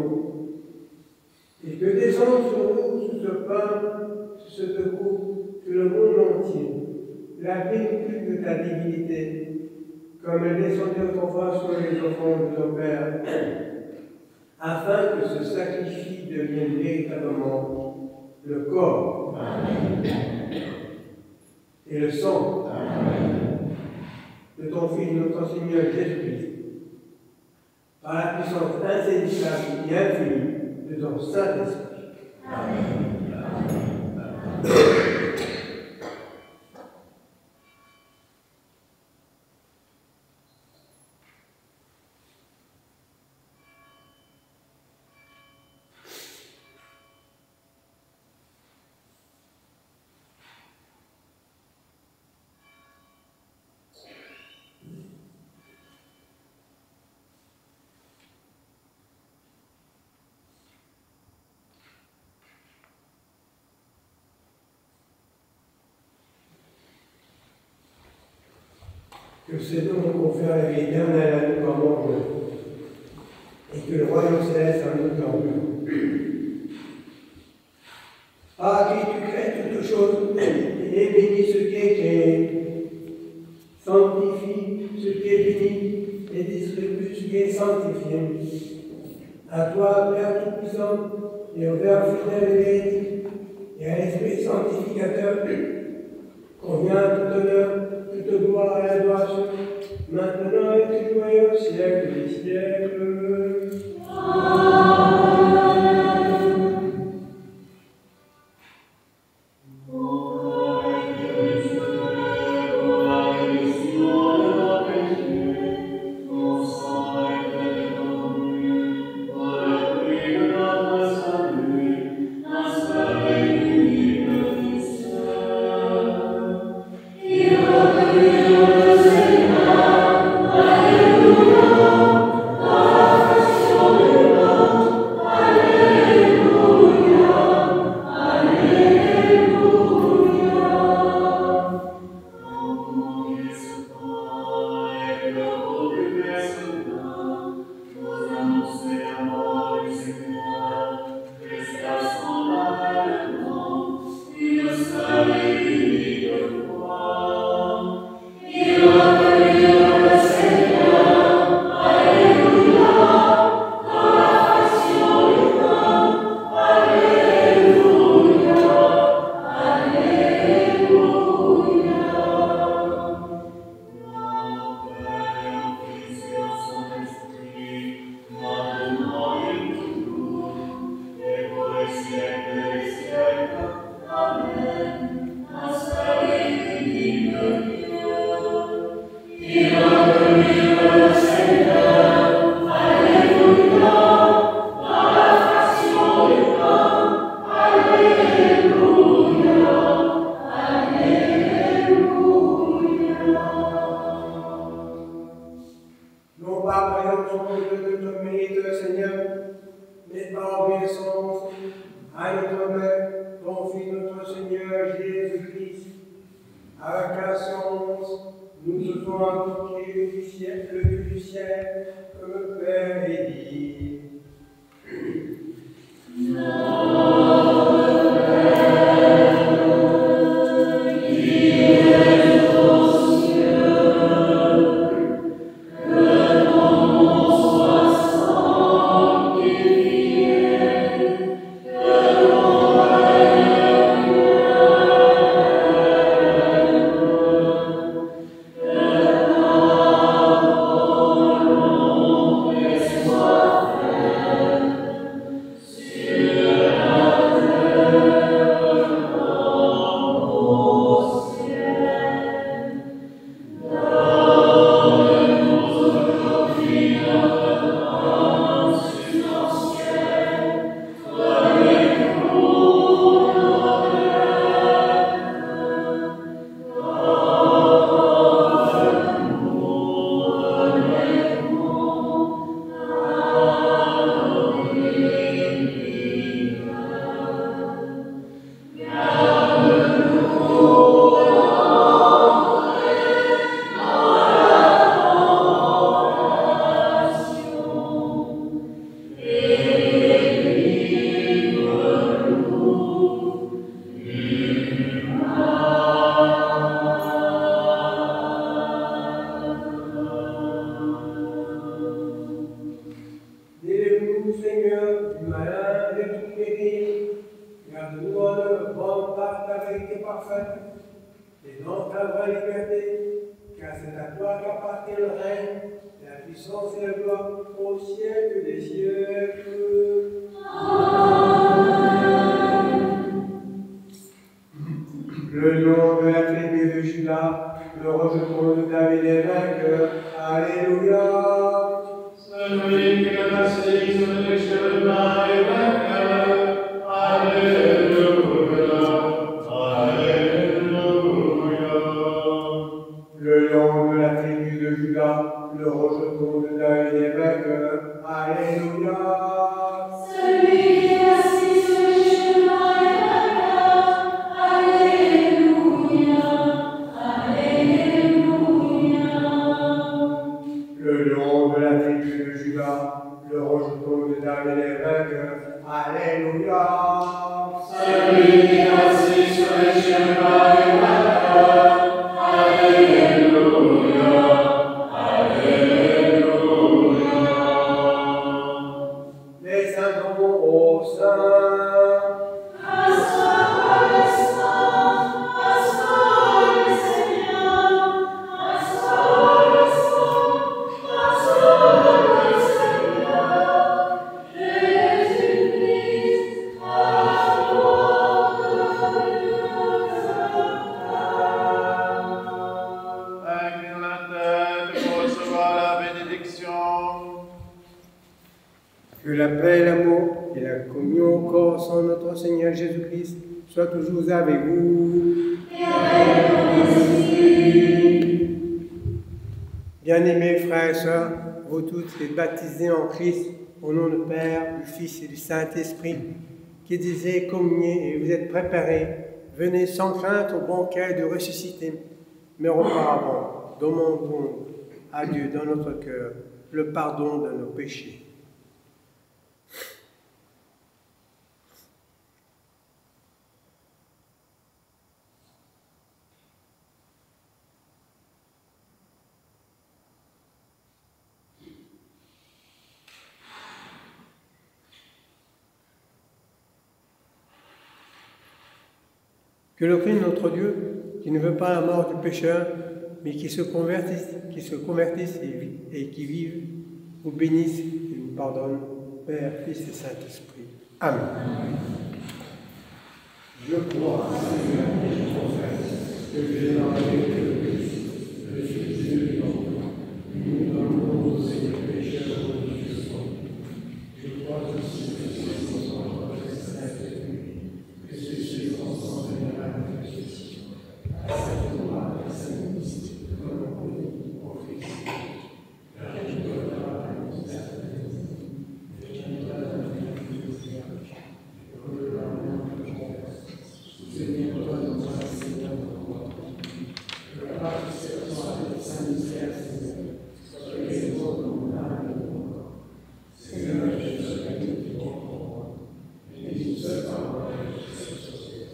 et que descende sur nous, sur ce pain, sur cette coupe, sur le monde entier, la plénitude de ta divinité, comme elle descendait autrefois sur les enfants de nos pères, afin que ce sacrifice devienne véritablement le corps et le sang de ton Fils, notre Seigneur Jésus-Christ, par la puissance insaisissable et infinie de ton Saint-Esprit. Amen. Que ce nom confère la vie éternelle à nous comme ordre, et que le royaume céleste à nous comme Ah, qui tu crées toutes choses, et bénis ce qui est créé, sanctifie ce qui est béni, et distribue ce qui est sanctifié. À toi, Père Tout-Puissant, et au Père fidèle et véridique, et à l'Esprit sanctificateur, convient tout honneur, toute gloire et adoration, maintenant et toujours et au siècle des siècles. Amen. Yeah. ta vraie liberté, car c'est à toi qu'appartient le règne, la puissance et la gloire au siècle des siècles. Le lion de la tribu de Judas, le rejeton de David est vainqueur. Alléluia. Celui qui a passé sur les chemins est vainqueur. Alléluia. Alléluia. Le lion de la tribu de Judas, le rejeton de David est vainqueur. Alléluia. Celui qui est assis sur les chemins est vainqueur. Alléluia. Alléluia. Le lion de la tribu de Judas, le rejeton de David est vainqueur. Alléluia. Celui qui est assis sur les chemins est vainqueur. Alléluia. Alléluia. Les saints vont au sein. Assois le sang, assois le Seigneur, assois le sang, assois le Seigneur. Jésus-Christ, Incline la tête pour recevoir la bénédiction. Que la paix, l'amour et la communion au corps sans notre Seigneur Jésus-Christ soient toujours avec vous. et avec ton esprit. Bien-aimés frères et sœurs, vous tous êtes baptisés en Christ au nom du Père, du Fils et du Saint-Esprit, qui disait communiez et vous êtes préparés. Venez sans crainte au banquet du ressuscité. Mais auparavant, demandons à Dieu dans notre cœur le pardon de nos péchés. Que le Christ, notre Dieu, qui ne veut pas la mort du pécheur, mais qui se convertisse et qui vive, vous bénisse et vous pardonne, Père, Fils et Saint-Esprit. Amen. Je crois, Seigneur, et je confesse que tu es dans la vérité de Christ, le Fils de Dieu vivant. Nous pardonnons nos pécheurs où nous sommes. Je crois aussi que c'est ensemble avec le Saint-Esprit, que ceci est ensemble de la réflexion. À cette loi, à cette mystique, comme on dit au Christ. Car tu dois avoir la mystère, et tu dois avoir la mystère, comme le lendemain de confesse. Seigneur, toi, nous sommes Seigneur, que la participation à des saints mystères, Seigneur, soit les autres dans mon âme et mon corps. Seigneur, je te prie de ton corps, et d'une seule parole, je te soutiens.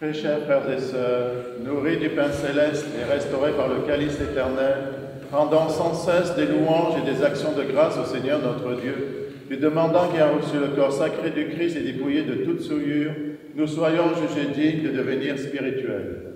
Très chers frères et sœurs, nourris du pain céleste et restaurés par le calice éternel, rendant sans cesse des louanges et des actions de grâce au Seigneur notre Dieu, lui demandant qui a reçu le corps sacré du Christ et dépouillé de toute souillure, nous soyons jugés dignes de devenir spirituels.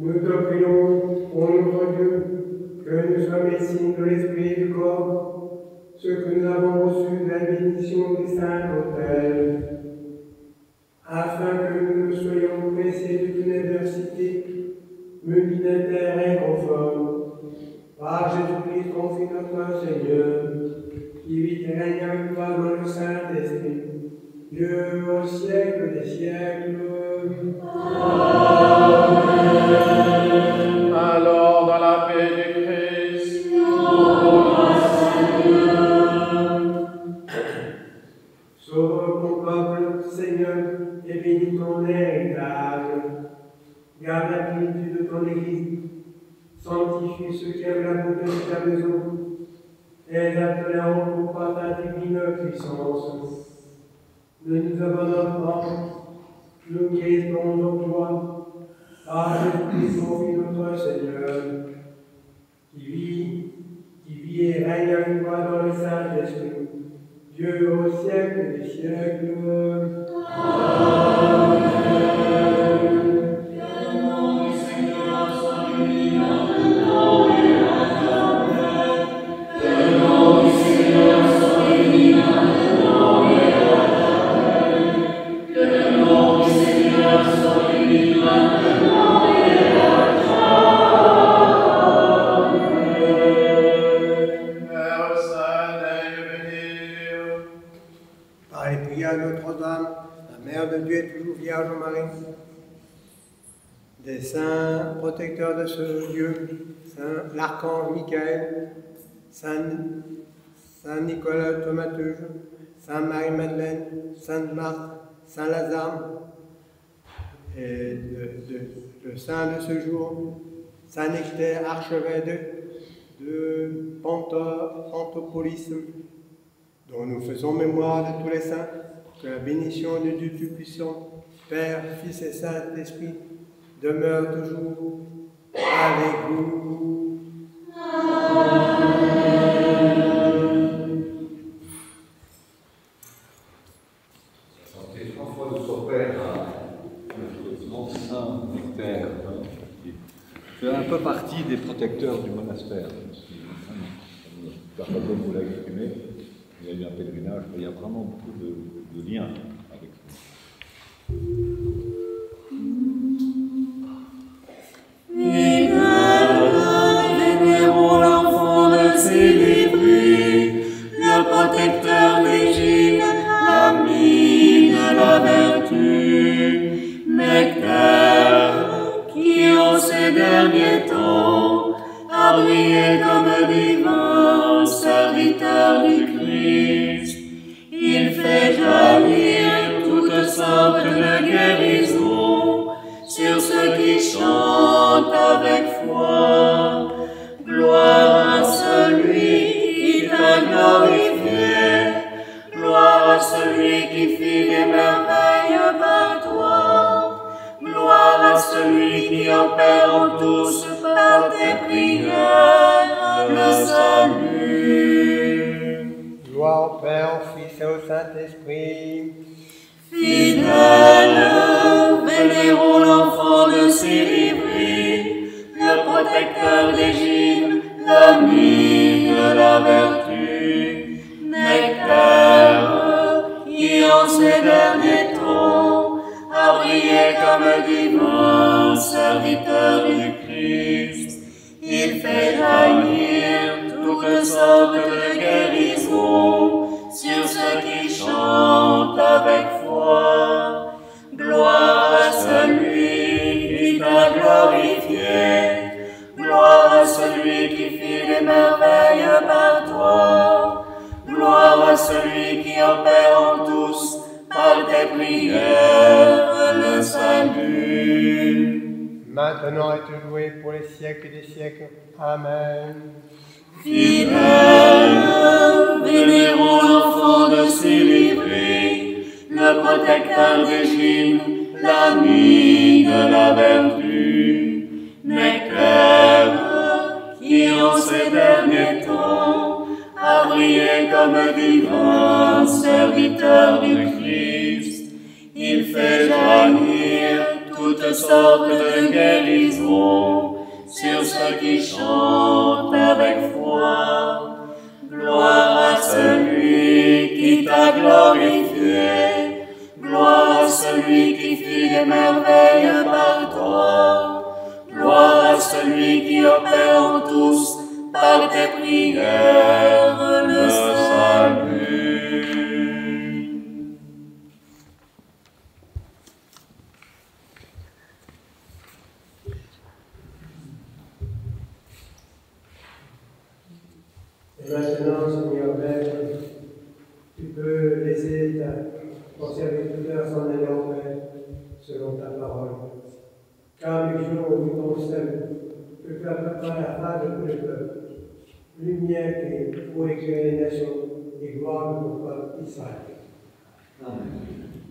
Nous te prions, ô notre Dieu, que nous soyons médecine de l'esprit et du corps, ce que nous avons reçu de la bénédiction des saints autels, afin que nous soyons pressés de toute adversité, munis d'intérêt conforme, par Jésus-Christ, ton Fils notre Seigneur, qui vit et règne avec toi dans le Saint-Esprit, Dieu au siècle des siècles. Alors, dans la paix du Christ, sauve ton peuple, Seigneur, et bénis ton héritage. Garde la plénitude de ton Église, sanctifie ceux qui aiment la beauté de ta maison, et appelés en haut par ta divine puissance. Ne nous abandonne pas, nous qui espérons en toi, par Jésus-Christ, ton Fils notre Seigneur, qui vit et règne avec toi dans le Saint-Esprit, Dieu au siècle des siècles. Amen. Que le nom du Seigneur soit béni maintenant et à jamais. Que le nom du Seigneur soit béni maintenant et à jamais. Que le nom du Seigneur soit béni maintenant et à jamais. Père saint, daigne bénir. Par les prières de Notre-Dame, la Mère de Dieu et toujours Vierge Marie, des saints protecteurs de ce lieu, Saint l'Archange Michael, Saint Nicolas Thaumaturge, Saint Marie-Madeleine, Sainte Marthe, Saint Lazare, et le saint de ce jour, Saint Nectaire, archevêque de Pantopolis, dont nous faisons mémoire de tous les saints, que la bénédiction de Dieu Tout-Puissant, Père, Fils et Saint-Esprit, demeure toujours avec vous. Chantez 3 fois notre Père mon Saint Nectaire, qui fait un peu partie des protecteurs du monastère. Comme vous l'avez exprimé, il y a eu un pèlerinage, mais il y a vraiment beaucoup de liens avec nous. Vénérons l'enfant de célébrer, le protecteur des Gilles, l'ami de la vertu, Nectaire, qui en ces derniers temps a brillé comme divin serviteur du Christ. Il fait jaillir toutes sortes de guérisons sur ceux qui chantent avec foi. Gloire à celui qui t'a glorifié, gloire à celui qui fit des merveilles par toi, gloire à celui qui opère en tous par tes prières le salut. Gloire au Père, au Fils et au Saint-Esprit. Fidèles, vénérons l'enfant de Syrie, en ces derniers temps a brillé comme divin serviteur du Christ. Il fait jaillir toutes sortes de guérisons sur ceux qui chantent avec foi. Gloire à celui qui t'a glorifié, gloire à celui qui fit des merveilles par toi, gloire à celui qui opère en tous par tes prières le salut. Maintenant et toujours et pour les siècles des siècles. Amen. Fidèles, vénérons l'enfant de Sylvie, le protecteur des gînes, l'ami de la vertu. Nectaire, qui en ces derniers temps a brillé comme divin serviteur du Christ. Il fait jaillir toutes sortes de guérisons sur ceux qui chantent avec foi. Gloire à celui qui t'a glorifié, gloire à celui qui fit des merveilles par toi, gloire à celui qui opère en tous par tes prières le salut. Et maintenant, Seigneur Père, tu peux laisser ton serviteur s'en aller en paix selon ta parole. Car les jours où ton seul, que tu as préparé la face de tous les peuples, lumière qui pour éclairer les nations et gloire de ton peuple Israël. Amen.